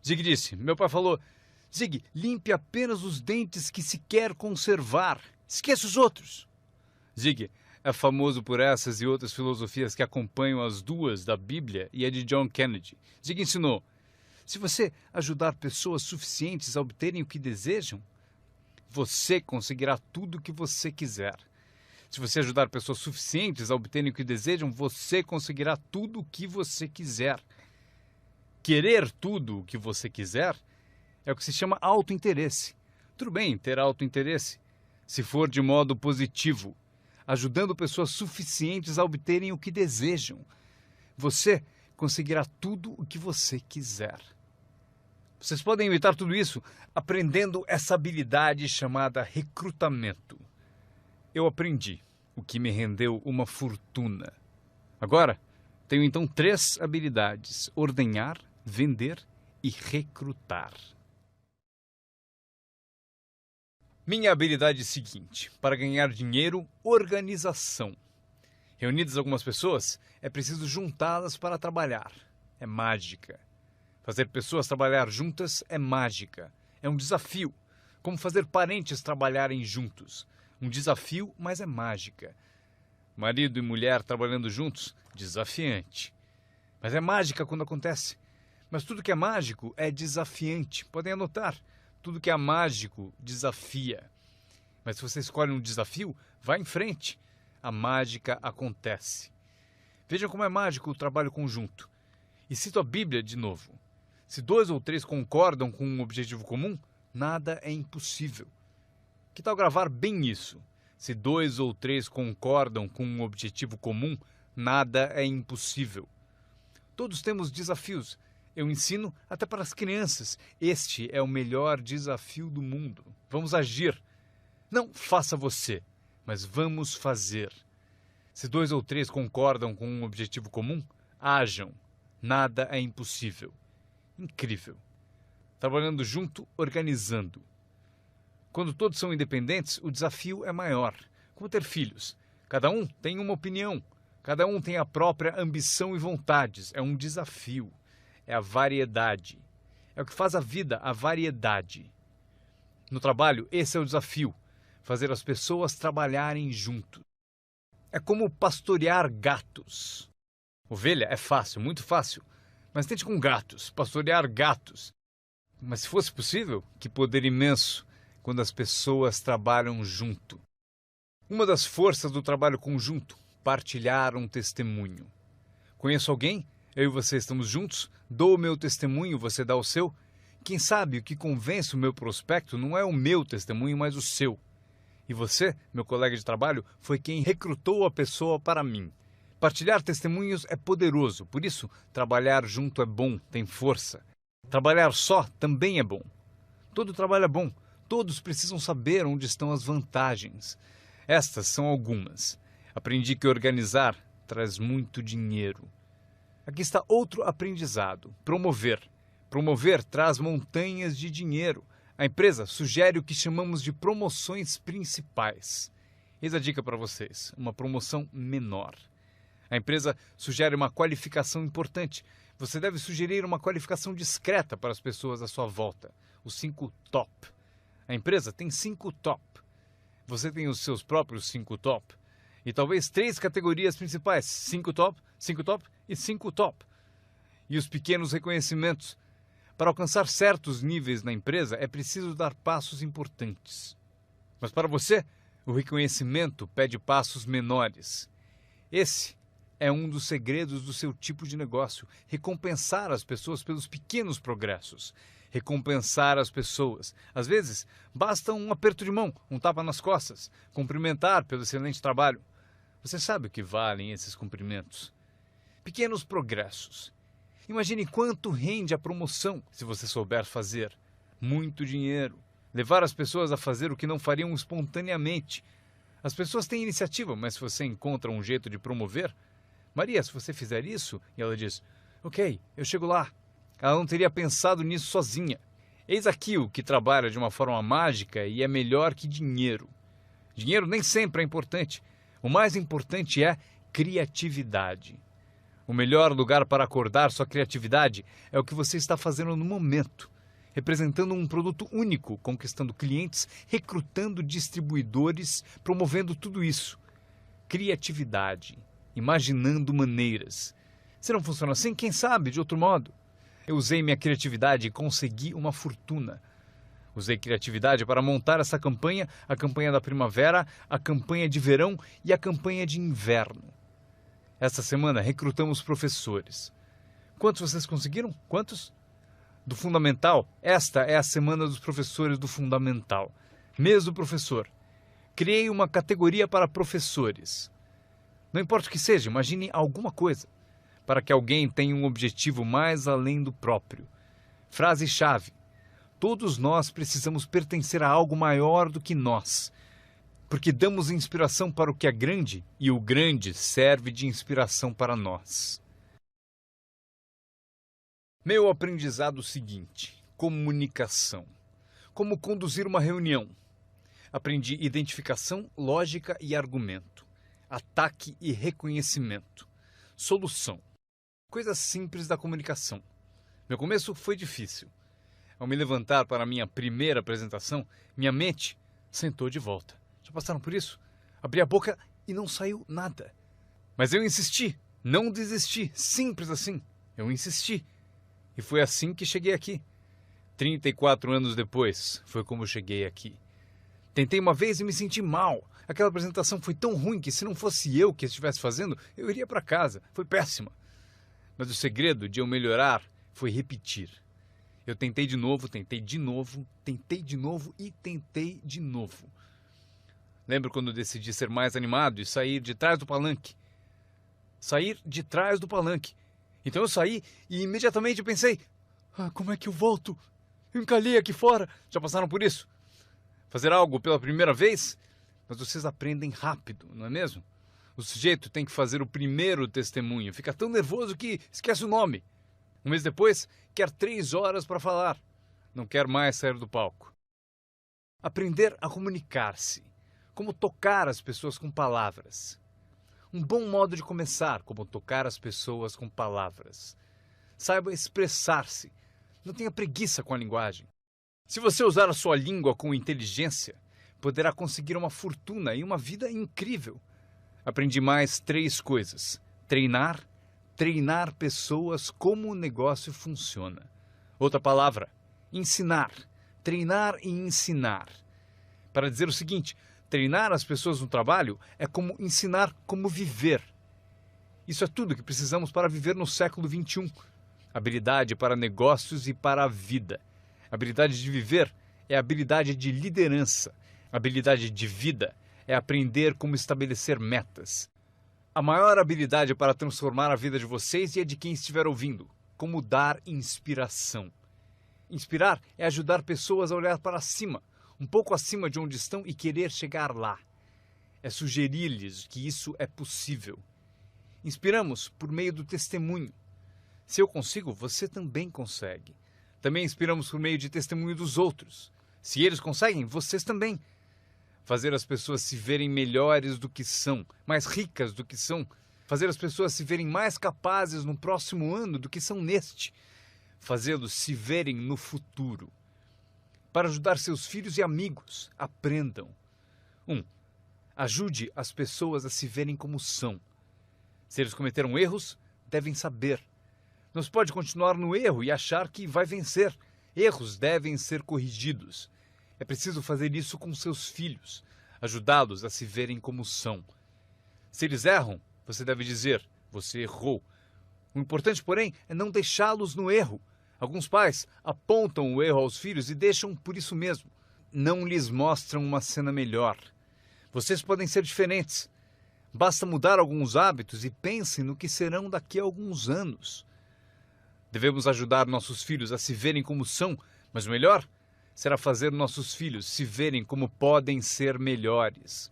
Speaker 1: Zig disse: meu pai falou, Zig, limpe apenas os dentes que se quer conservar. Esqueça os outros. Zig é famoso por essas e outras filosofias que acompanham as duas da Bíblia e a de John Kennedy. Zig ensinou: se você ajudar pessoas suficientes a obterem o que desejam, você conseguirá tudo o que você quiser. Se você ajudar pessoas suficientes a obterem o que desejam, você conseguirá tudo o que você quiser. Querer tudo o que você quiser é o que se chama autointeresse. Tudo bem ter autointeresse, se for de modo positivo, ajudando pessoas suficientes a obterem o que desejam. Você conseguirá tudo o que você quiser. Vocês podem imitar tudo isso aprendendo essa habilidade chamada recrutamento. Eu aprendi, o que me rendeu uma fortuna. Agora, tenho então 3 habilidades: ordenhar, vender e recrutar. Minha habilidade é a seguinte: para ganhar dinheiro, organização. Reunidas algumas pessoas, é preciso juntá-las para trabalhar. É mágica. Fazer pessoas trabalhar juntas é mágica. É um desafio. Como fazer parentes trabalharem juntos. Um desafio, mas é mágica. Marido e mulher trabalhando juntos, desafiante. Mas é mágica quando acontece. Mas tudo que é mágico é desafiante. Podem anotar. Tudo que é mágico desafia. Mas se você escolhe um desafio, vá em frente. A mágica acontece. Vejam como é mágico o trabalho conjunto. E cito a Bíblia de novo. Se 2 ou 3 concordam com um objetivo comum, nada é impossível. Que tal gravar bem isso? Se 2 ou 3 concordam com um objetivo comum, nada é impossível. Todos temos desafios. Eu ensino até para as crianças. Este é o melhor desafio do mundo. Vamos agir. Não faça você. mas vamos fazer. Se 2 ou 3 concordam com um objetivo comum, hajam. Nada é impossível. Incrível. Trabalhando junto, organizando. Quando todos são independentes, o desafio é maior. Como ter filhos. Cada um tem uma opinião. Cada um tem a própria ambição e vontades. É um desafio. É a variedade. É o que faz a vida, a variedade. No trabalho, esse é o desafio. Fazer as pessoas trabalharem junto. É como pastorear gatos. Ovelha é fácil, muito fácil. Mas tente com gatos, pastorear gatos. Mas se fosse possível, que poder imenso quando as pessoas trabalham junto. Uma das forças do trabalho conjunto, partilhar um testemunho. Conheço alguém? Eu e você estamos juntos? Dou o meu testemunho, você dá o seu? Quem sabe o que convence o meu prospecto não é o meu testemunho, mas o seu. E você, meu colega de trabalho, foi quem recrutou a pessoa para mim. Partilhar testemunhos é poderoso, por isso, trabalhar junto é bom, tem força. Trabalhar só também é bom. Todo trabalho é bom, todos precisam saber onde estão as vantagens. Estas são algumas. Aprendi que organizar traz muito dinheiro. Aqui está outro aprendizado, promover. Promover traz montanhas de dinheiro. A empresa sugere o que chamamos de promoções principais. Eis a dica para vocês, uma promoção menor. A empresa sugere uma qualificação importante. Você deve sugerir uma qualificação discreta para as pessoas à sua volta. Os 5 top. A empresa tem 5 top. Você tem os seus próprios 5 top. E talvez 3 categorias principais. 5 top e 5 top. E os pequenos reconhecimentos. Para alcançar certos níveis na empresa, é preciso dar passos importantes. Mas para você, o reconhecimento pede passos menores. Esse é um dos segredos do seu tipo de negócio. Recompensar as pessoas pelos pequenos progressos. Recompensar as pessoas. Às vezes, basta um aperto de mão, um tapa nas costas. Cumprimentar pelo excelente trabalho. Você sabe o que valem esses cumprimentos. Pequenos progressos. Imagine quanto rende a promoção se você souber fazer. Muito dinheiro. Levar as pessoas a fazer o que não fariam espontaneamente. As pessoas têm iniciativa, mas se você encontra um jeito de promover... Maria, se você fizer isso... E ela diz, ok, eu chego lá. Ela não teria pensado nisso sozinha. Eis aqui o que trabalha de uma forma mágica e é melhor que dinheiro. Dinheiro nem sempre é importante. O mais importante é criatividade. O melhor lugar para acordar sua criatividade é o que você está fazendo no momento. Representando um produto único, conquistando clientes, recrutando distribuidores, promovendo tudo isso. Criatividade. Imaginando maneiras. Se não funciona assim, quem sabe de outro modo? Eu usei minha criatividade e consegui uma fortuna. Usei criatividade para montar essa campanha, a campanha da primavera, a campanha de verão e a campanha de inverno. Esta semana recrutamos professores. Quantos vocês conseguiram? Quantos? Do Fundamental, esta é a semana dos professores do Fundamental. Mês do professor. Criei uma categoria para professores. Não importa o que seja, imagine alguma coisa. Para que alguém tenha um objetivo mais além do próprio. Frase-chave. Todos nós precisamos pertencer a algo maior do que nós. Porque damos inspiração para o que é grande e o grande serve de inspiração para nós. Meu aprendizado seguinte: comunicação. Como conduzir uma reunião. Aprendi identificação, lógica e argumento. Ataque e reconhecimento. Solução. Coisas simples da comunicação. Meu começo foi difícil. Ao me levantar para a minha primeira apresentação, minha mente sentou de volta. Já passaram por isso? Abri a boca e não saiu nada. Mas eu insisti, não desisti, simples assim. Eu insisti. E foi assim que cheguei aqui. 34 anos depois, foi como eu cheguei aqui. Tentei uma vez e me senti mal. Aquela apresentação foi tão ruim que se não fosse eu que estivesse fazendo, eu iria para casa. Foi péssima. Mas o segredo de eu melhorar foi repetir. Eu tentei de novo, tentei de novo, tentei de novo e tentei de novo. Lembro quando eu decidi ser mais animado e sair de trás do palanque. Sair de trás do palanque. Então eu saí e imediatamente eu pensei, como é que eu volto? Eu encalhei aqui fora. Já passaram por isso? Fazer algo pela primeira vez? mas vocês aprendem rápido, não é mesmo? O sujeito tem que fazer o primeiro testemunho, fica tão nervoso que esquece o nome. Um mês depois, quer 3 horas para falar, não quer mais sair do palco. Aprender a comunicar-se, como tocar as pessoas com palavras. Um bom modo de começar, como tocar as pessoas com palavras. Saiba expressar-se, não tenha preguiça com a linguagem. Se você usar a sua língua com inteligência, poderá conseguir uma fortuna e uma vida incrível. Aprendi mais 3 coisas. Treinar pessoas como o negócio funciona. Outra palavra, ensinar. Treinar e ensinar. Para dizer o seguinte, treinar as pessoas no trabalho é como ensinar como viver. Isso é tudo que precisamos para viver no século XXI. Habilidade para negócios e para a vida. Habilidade de viver é habilidade de liderança. Habilidade de vida é aprender como estabelecer metas. A maior habilidade para transformar a vida de vocês e a de quem estiver ouvindo, como dar inspiração. Inspirar é ajudar pessoas a olhar para cima, um pouco acima de onde estão e querer chegar lá. É sugerir-lhes que isso é possível. Inspiramos por meio do testemunho. Se eu consigo, você também consegue. Também inspiramos por meio de testemunho dos outros. Se eles conseguem, vocês também. Fazer as pessoas se verem melhores do que são, mais ricas do que são. Fazer as pessoas se verem mais capazes no próximo ano do que são neste. Fazê-los se verem no futuro. Para ajudar seus filhos e amigos, aprendam. 1. Ajude as pessoas a se verem como são. Se eles cometeram erros, devem saber. Não se pode continuar no erro e achar que vai vencer. Erros devem ser corrigidos. É preciso fazer isso com seus filhos, ajudá-los a se verem como são. Se eles erram, você deve dizer, você errou. O importante, porém, é não deixá-los no erro. Alguns pais apontam o erro aos filhos e deixam por isso mesmo. Não lhes mostram uma cena melhor. Vocês podem ser diferentes. Basta mudar alguns hábitos e pensem no que serão daqui a alguns anos. Devemos ajudar nossos filhos a se verem como são, mas o melhor será fazer nossos filhos se verem como podem ser melhores.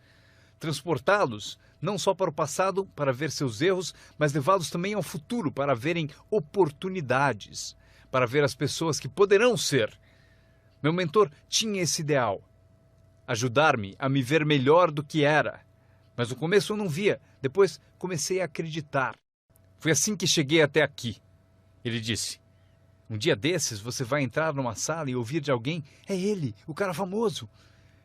Speaker 1: Transportá-los não só para o passado para ver seus erros, mas levá-los também ao futuro para verem oportunidades, para ver as pessoas que poderão ser. Meu mentor tinha esse ideal, ajudar-me a me ver melhor do que era. Mas no começo eu não via, depois comecei a acreditar. Foi assim que cheguei até aqui. Ele disse, um dia desses você vai entrar numa sala e ouvir de alguém, é ele, o cara famoso.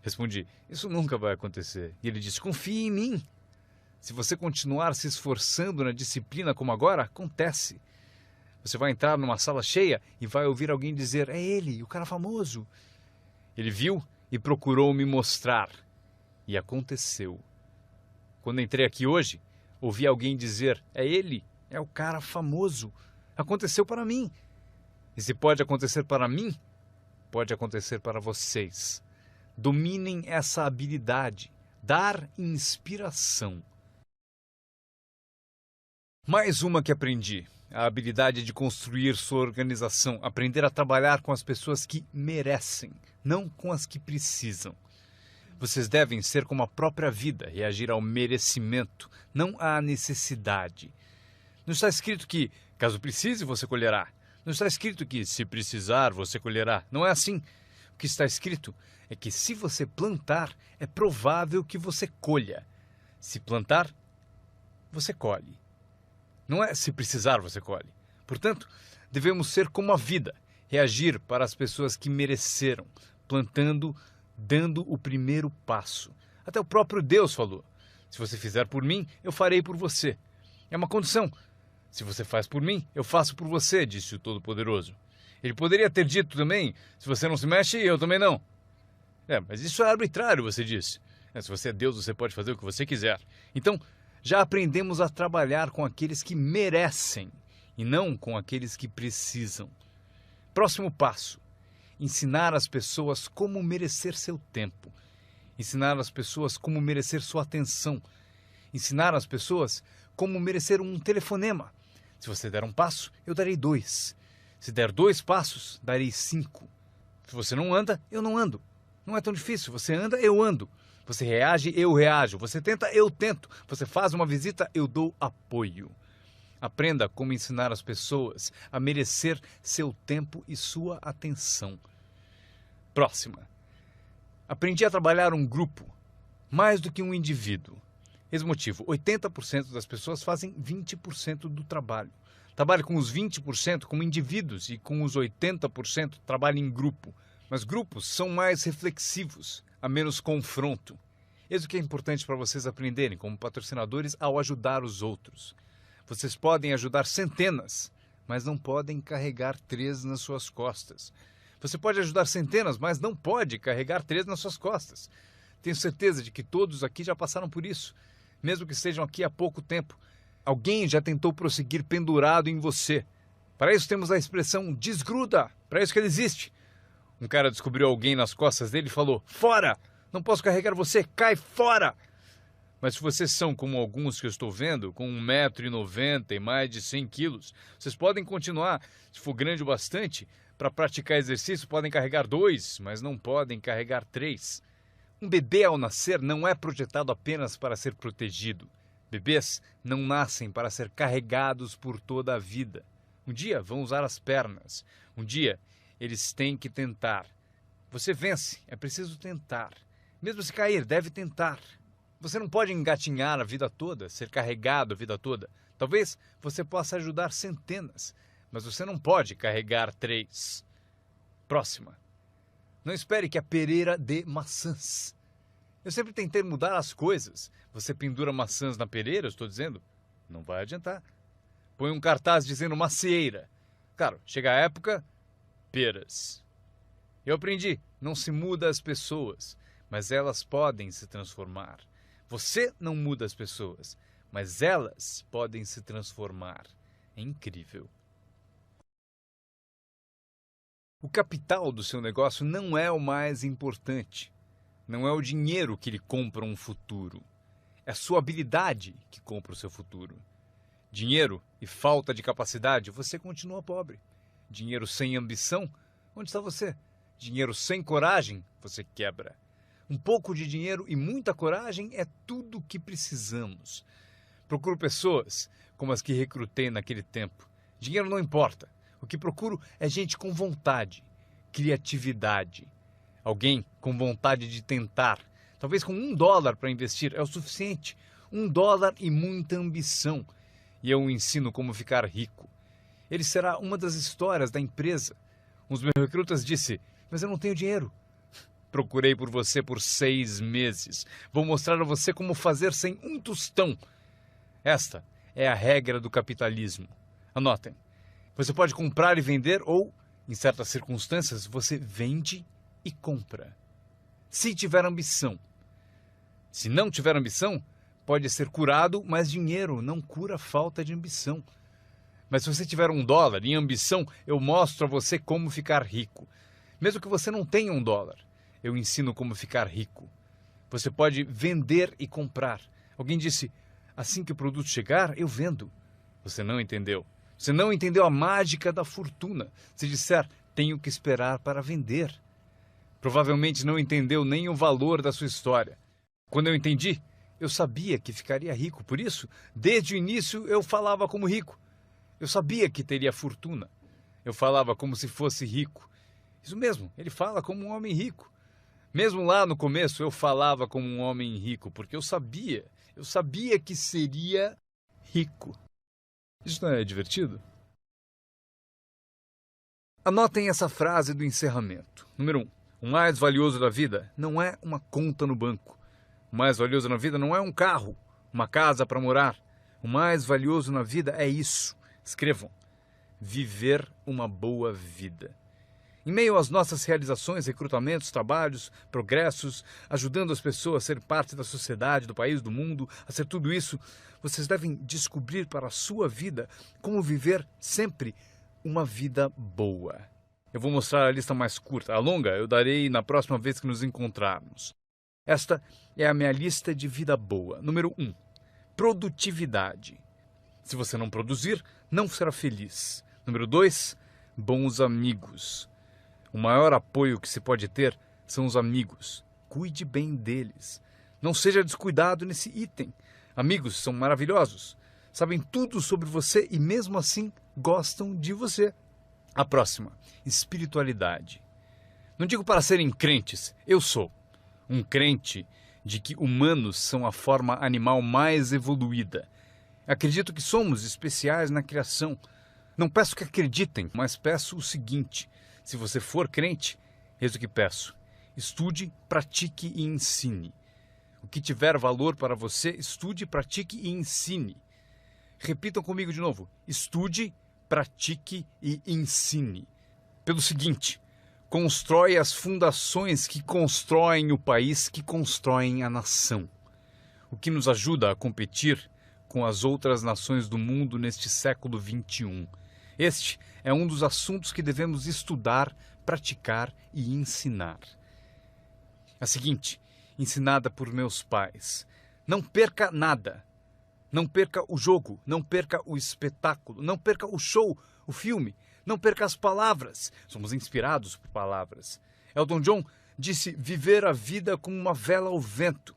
Speaker 1: Respondi, isso nunca vai acontecer. E ele disse, confie em mim. Se você continuar se esforçando na disciplina como agora, acontece. Você vai entrar numa sala cheia e vai ouvir alguém dizer, é ele, o cara famoso. Ele viu e procurou me mostrar. E aconteceu. Quando entrei aqui hoje, ouvi alguém dizer, é ele, é o cara famoso. Aconteceu para mim. E se pode acontecer para mim, pode acontecer para vocês. Dominem essa habilidade, dar inspiração. Mais uma que aprendi, a habilidade de construir sua organização, aprender a trabalhar com as pessoas que merecem, não com as que precisam. Vocês devem ser como a própria vida, reagir ao merecimento, não à necessidade. Não está escrito que, caso precise, você colherá. Não está escrito que, se precisar, você colherá. Não é assim. O que está escrito é que, se você plantar, é provável que você colha. Se plantar, você colhe. Não é se precisar, você colhe. Portanto, devemos ser como a vida, reagir para as pessoas que mereceram, plantando, dando o primeiro passo. Até o próprio Deus falou, se você fizer por mim, eu farei por você. É uma condição. Se você faz por mim, eu faço por você, disse o Todo-Poderoso. Ele poderia ter dito também, se você não se mexe, eu também não. Mas isso é arbitrário, você disse. Se você é Deus, você pode fazer o que você quiser. Então, já aprendemos a trabalhar com aqueles que merecem e não com aqueles que precisam. Próximo passo. Ensinar as pessoas como merecer seu tempo. Ensinar as pessoas como merecer sua atenção. Ensinar as pessoas como merecer um telefonema. Se você der um passo, eu darei 2. Se der 2 passos, darei 5. Se você não anda, eu não ando. Não é tão difícil. Você anda, eu ando. Você reage, eu reajo. Você tenta, eu tento. Você faz uma visita, eu dou apoio. Aprenda como ensinar as pessoas a merecer seu tempo e sua atenção. Próxima. Aprendi a trabalhar um grupo, mais do que um indivíduo. Esse motivo, 80% das pessoas fazem 20% do trabalho. Trabalhe com os 20% como indivíduos e com os 80% trabalhe em grupo. Mas grupos são mais reflexivos, há menos confronto. Isso que é importante para vocês aprenderem como patrocinadores ao ajudar os outros. Vocês podem ajudar centenas, mas não podem carregar 3 nas suas costas. Você pode ajudar centenas, mas não pode carregar 3 nas suas costas. Tenho certeza de que todos aqui já passaram por isso, mesmo que estejam aqui há pouco tempo. Alguém já tentou prosseguir pendurado em você. Para isso temos a expressão desgruda, para isso que ele existe. Um cara descobriu alguém nas costas dele e falou: fora! Não posso carregar você, cai fora! Mas se vocês são como alguns que eu estou vendo, com 1,90 m e mais de 100 quilos, vocês podem continuar, se for grande o bastante, para praticar exercício podem carregar 2, mas não podem carregar 3. Um bebê ao nascer não é projetado apenas para ser protegido. Bebês não nascem para ser carregados por toda a vida. Um dia vão usar as pernas. Um dia eles têm que tentar. Você vence, é preciso tentar. Mesmo se cair, deve tentar. Você não pode engatinhar a vida toda, ser carregado a vida toda. Talvez você possa ajudar centenas, mas você não pode carregar 3. Próxima. Não espere que a pereira dê maçãs. Eu sempre tentei mudar as coisas. Você pendura maçãs na pereira, eu estou dizendo? Não vai adiantar. Põe um cartaz dizendo macieira. Claro, chega a época, peras. Eu aprendi, não se muda as pessoas, mas elas podem se transformar. Você não muda as pessoas, mas elas podem se transformar. É incrível. O capital do seu negócio não é o mais importante. Não é o dinheiro que lhe compra um futuro. É a sua habilidade que compra o seu futuro. Dinheiro e falta de capacidade, você continua pobre. Dinheiro sem ambição, onde está você? Dinheiro sem coragem, você quebra. Um pouco de dinheiro e muita coragem é tudo o que precisamos. Procuro pessoas como as que recrutei naquele tempo. Dinheiro não importa. O que procuro é gente com vontade, criatividade. Alguém com vontade de tentar. Talvez com $1 para investir é o suficiente. $1 e muita ambição. E eu o ensino como ficar rico. Ele será uma das histórias da empresa. Um dos meus recrutas disse: mas eu não tenho dinheiro. Procurei por você por 6 meses. Vou mostrar a você como fazer sem um tostão. Esta é a regra do capitalismo. Anotem. Você pode comprar e vender ou, em certas circunstâncias, você vende e compra. Se tiver ambição. Se não tiver ambição, pode ser curado, mas dinheiro não cura a falta de ambição. Mas se você tiver $1 em ambição, eu mostro a você como ficar rico. Mesmo que você não tenha $1, eu ensino como ficar rico. Você pode vender e comprar. Alguém disse: assim que o produto chegar, eu vendo. Você não entendeu. Você não entendeu a mágica da fortuna. Se disser: tenho que esperar para vender. Provavelmente não entendeu nem o valor da sua história. Quando eu entendi, eu sabia que ficaria rico. Por isso, desde o início, eu falava como rico. Eu sabia que teria fortuna. Eu falava como se fosse rico. Isso mesmo, ele fala como um homem rico. Mesmo lá no começo, eu falava como um homem rico, porque eu sabia que seria rico. Isso não é divertido? Anotem essa frase do encerramento. Número 1. O mais valioso da vida não é uma conta no banco. O mais valioso na vida não é um carro, uma casa para morar. O mais valioso na vida é isso. Escrevam: viver uma boa vida. Em meio às nossas realizações, recrutamentos, trabalhos, progressos, ajudando as pessoas a ser parte da sociedade, do país, do mundo, a ser tudo isso, vocês devem descobrir para a sua vida como viver sempre uma vida boa. Eu vou mostrar a lista mais curta. A longa eu darei na próxima vez que nos encontrarmos. Esta é a minha lista de vida boa. Número 1. Produtividade. Se você não produzir, não será feliz. Número 2. Bons amigos. O maior apoio que se pode ter são os amigos. Cuide bem deles. Não seja descuidado nesse item. Amigos são maravilhosos. Sabem tudo sobre você e mesmo assim gostam de você. A próxima, espiritualidade. Não digo para serem crentes, eu sou um crente de que humanos são a forma animal mais evoluída. Acredito que somos especiais na criação. Não peço que acreditem, mas peço o seguinte: se você for crente, eis o que peço. Estude, pratique e ensine. O que tiver valor para você, estude, pratique e ensine. Repitam comigo de novo. Estude, pratique e ensine. Pelo seguinte, constrói as fundações que constroem o país, que constroem a nação. O que nos ajuda a competir com as outras nações do mundo neste século XXI. Este é um dos assuntos que devemos estudar, praticar e ensinar. A seguinte, ensinada por meus pais. Não perca nada. Não perca o jogo, não perca o espetáculo, não perca o show, o filme, não perca as palavras. Somos inspirados por palavras. Elton John disse viver a vida como uma vela ao vento,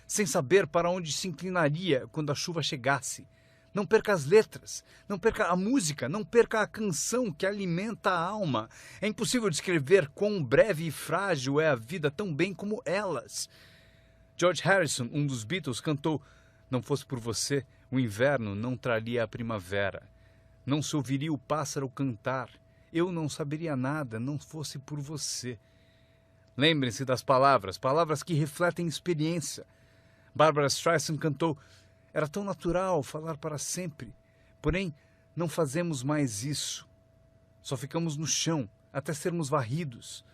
Speaker 1: sem saber para onde se inclinaria quando a chuva chegasse. Não perca as letras, não perca a música, não perca a canção que alimenta a alma. É impossível descrever quão breve e frágil é a vida tão bem como elas. George Harrison, um dos Beatles, cantou: não fosse por você, o inverno não traria a primavera. Não se ouviria o pássaro cantar. Eu não saberia nada, não fosse por você. Lembrem-se das palavras, palavras que refletem experiência. Barbra Streisand cantou: era tão natural falar para sempre. Porém, não fazemos mais isso. Só ficamos no chão, até sermos varridos.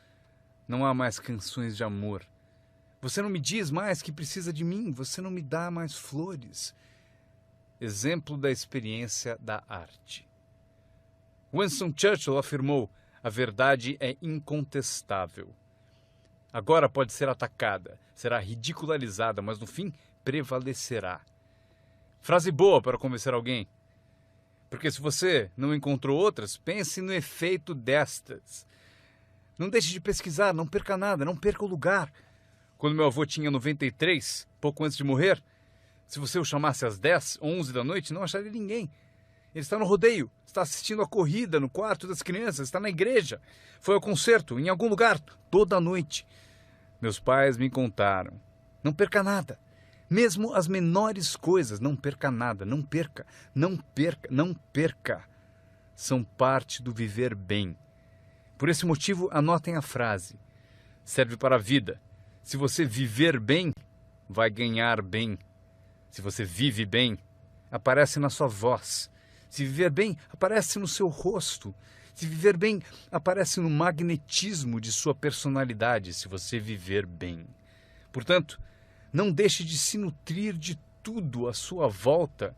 Speaker 1: Não há mais canções de amor. Você não me diz mais que precisa de mim, você não me dá mais flores. Exemplo da experiência da arte. Winston Churchill afirmou: a verdade é incontestável. Agora pode ser atacada, será ridicularizada, mas no fim prevalecerá. Frase boa para convencer alguém. Porque se você não encontrou outras, pense no efeito destas. Não deixe de pesquisar, não perca nada, não perca o lugar. Quando meu avô tinha 93, pouco antes de morrer, se você o chamasse às 10, 11 da noite, não acharia ninguém. Ele está no rodeio, está assistindo a corrida no quarto das crianças, está na igreja, foi ao concerto, em algum lugar, toda a noite. Meus pais me contaram: não perca nada. Mesmo as menores coisas, não perca nada, não perca, não perca, não perca. São parte do viver bem. Por esse motivo, anotem a frase. Serve para a vida. Se você viver bem, vai ganhar bem. Se você vive bem, aparece na sua voz. Se viver bem, aparece no seu rosto. Se viver bem, aparece no magnetismo de sua personalidade, se você viver bem. Portanto, não deixe de se nutrir de tudo à sua volta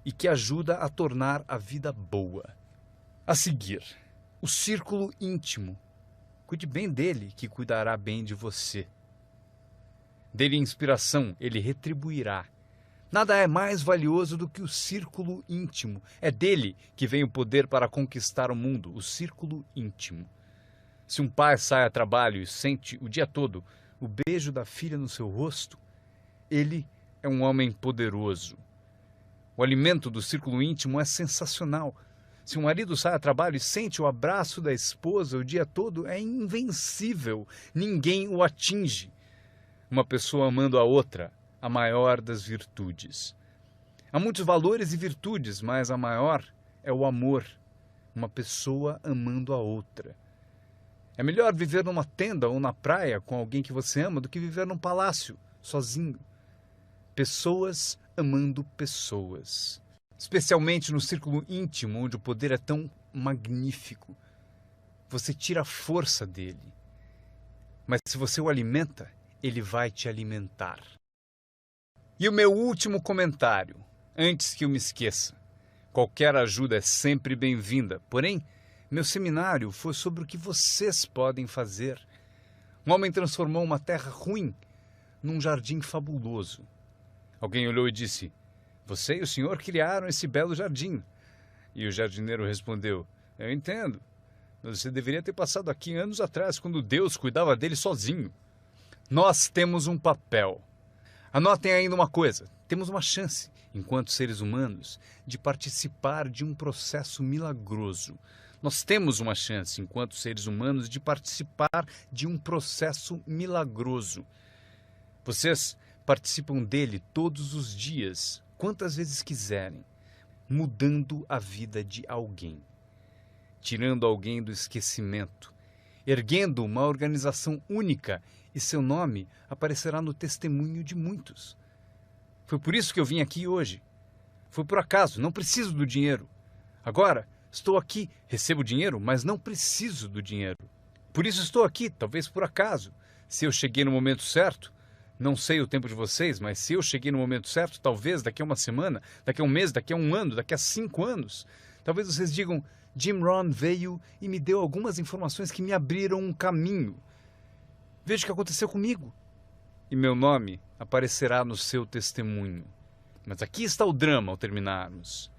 Speaker 1: e que ajuda a tornar a vida boa. A seguir, o círculo íntimo. Cuide bem dele, que cuidará bem de você. Dê-lhe inspiração, ele retribuirá. Nada é mais valioso do que o círculo íntimo. É dele que vem o poder para conquistar o mundo, o círculo íntimo. Se um pai sai a trabalho e sente o dia todo o beijo da filha no seu rosto, ele é um homem poderoso. O alimento do círculo íntimo é sensacional. Se um marido sai a trabalho e sente o abraço da esposa o dia todo, é invencível. Ninguém o atinge. Uma pessoa amando a outra, a maior das virtudes. Há muitos valores e virtudes, mas a maior é o amor. Uma pessoa amando a outra. É melhor viver numa tenda ou na praia com alguém que você ama do que viver num palácio, sozinho. Pessoas amando pessoas. Especialmente no círculo íntimo, onde o poder é tão magnífico. Você tira a força dele. Mas se você o alimenta, ele vai te alimentar. E o meu último comentário, antes que eu me esqueça. Qualquer ajuda é sempre bem-vinda, porém, meu seminário foi sobre o que vocês podem fazer. Um homem transformou uma terra ruim num jardim fabuloso. Alguém olhou e disse: você e o senhor criaram esse belo jardim. E o jardineiro respondeu: eu entendo. Você deveria ter passado aqui anos atrás, quando Deus cuidava dele sozinho. Nós temos um papel. Anotem ainda uma coisa: temos uma chance, enquanto seres humanos, de participar de um processo milagroso. Nós temos uma chance, enquanto seres humanos, de participar de um processo milagroso. Vocês participam dele todos os dias, quantas vezes quiserem, mudando a vida de alguém, tirando alguém do esquecimento, erguendo uma organização única, e seu nome aparecerá no testemunho de muitos. Foi por isso que eu vim aqui hoje. Foi por acaso, não preciso do dinheiro. Agora, estou aqui, recebo dinheiro, mas não preciso do dinheiro. Por isso estou aqui, talvez por acaso. Se eu cheguei no momento certo, não sei o tempo de vocês, mas se eu cheguei no momento certo, talvez daqui a uma semana, daqui a um mês, daqui a um ano, daqui a 5 anos, talvez vocês digam: Jim Rohn veio e me deu algumas informações que me abriram um caminho. Veja o que aconteceu comigo. E meu nome aparecerá no seu testemunho. Mas aqui está o drama ao terminarmos.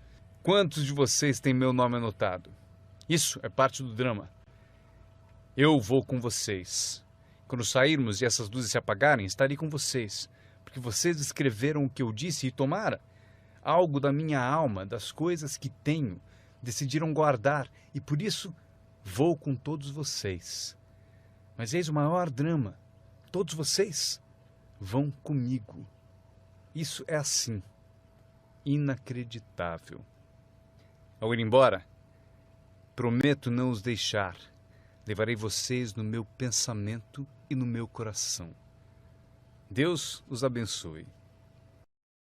Speaker 1: Quantos de vocês têm meu nome anotado? Isso é parte do drama. Eu vou com vocês. Quando sairmos e essas luzes se apagarem, estarei com vocês. Porque vocês escreveram o que eu disse e tomara algo da minha alma, das coisas que tenho, decidiram guardar, e por isso vou com todos vocês. Mas eis o maior drama: todos vocês vão comigo. Isso é assim, inacreditável. Ao ir embora, prometo não os deixar. Levarei vocês no meu pensamento e no meu coração. Deus os abençoe.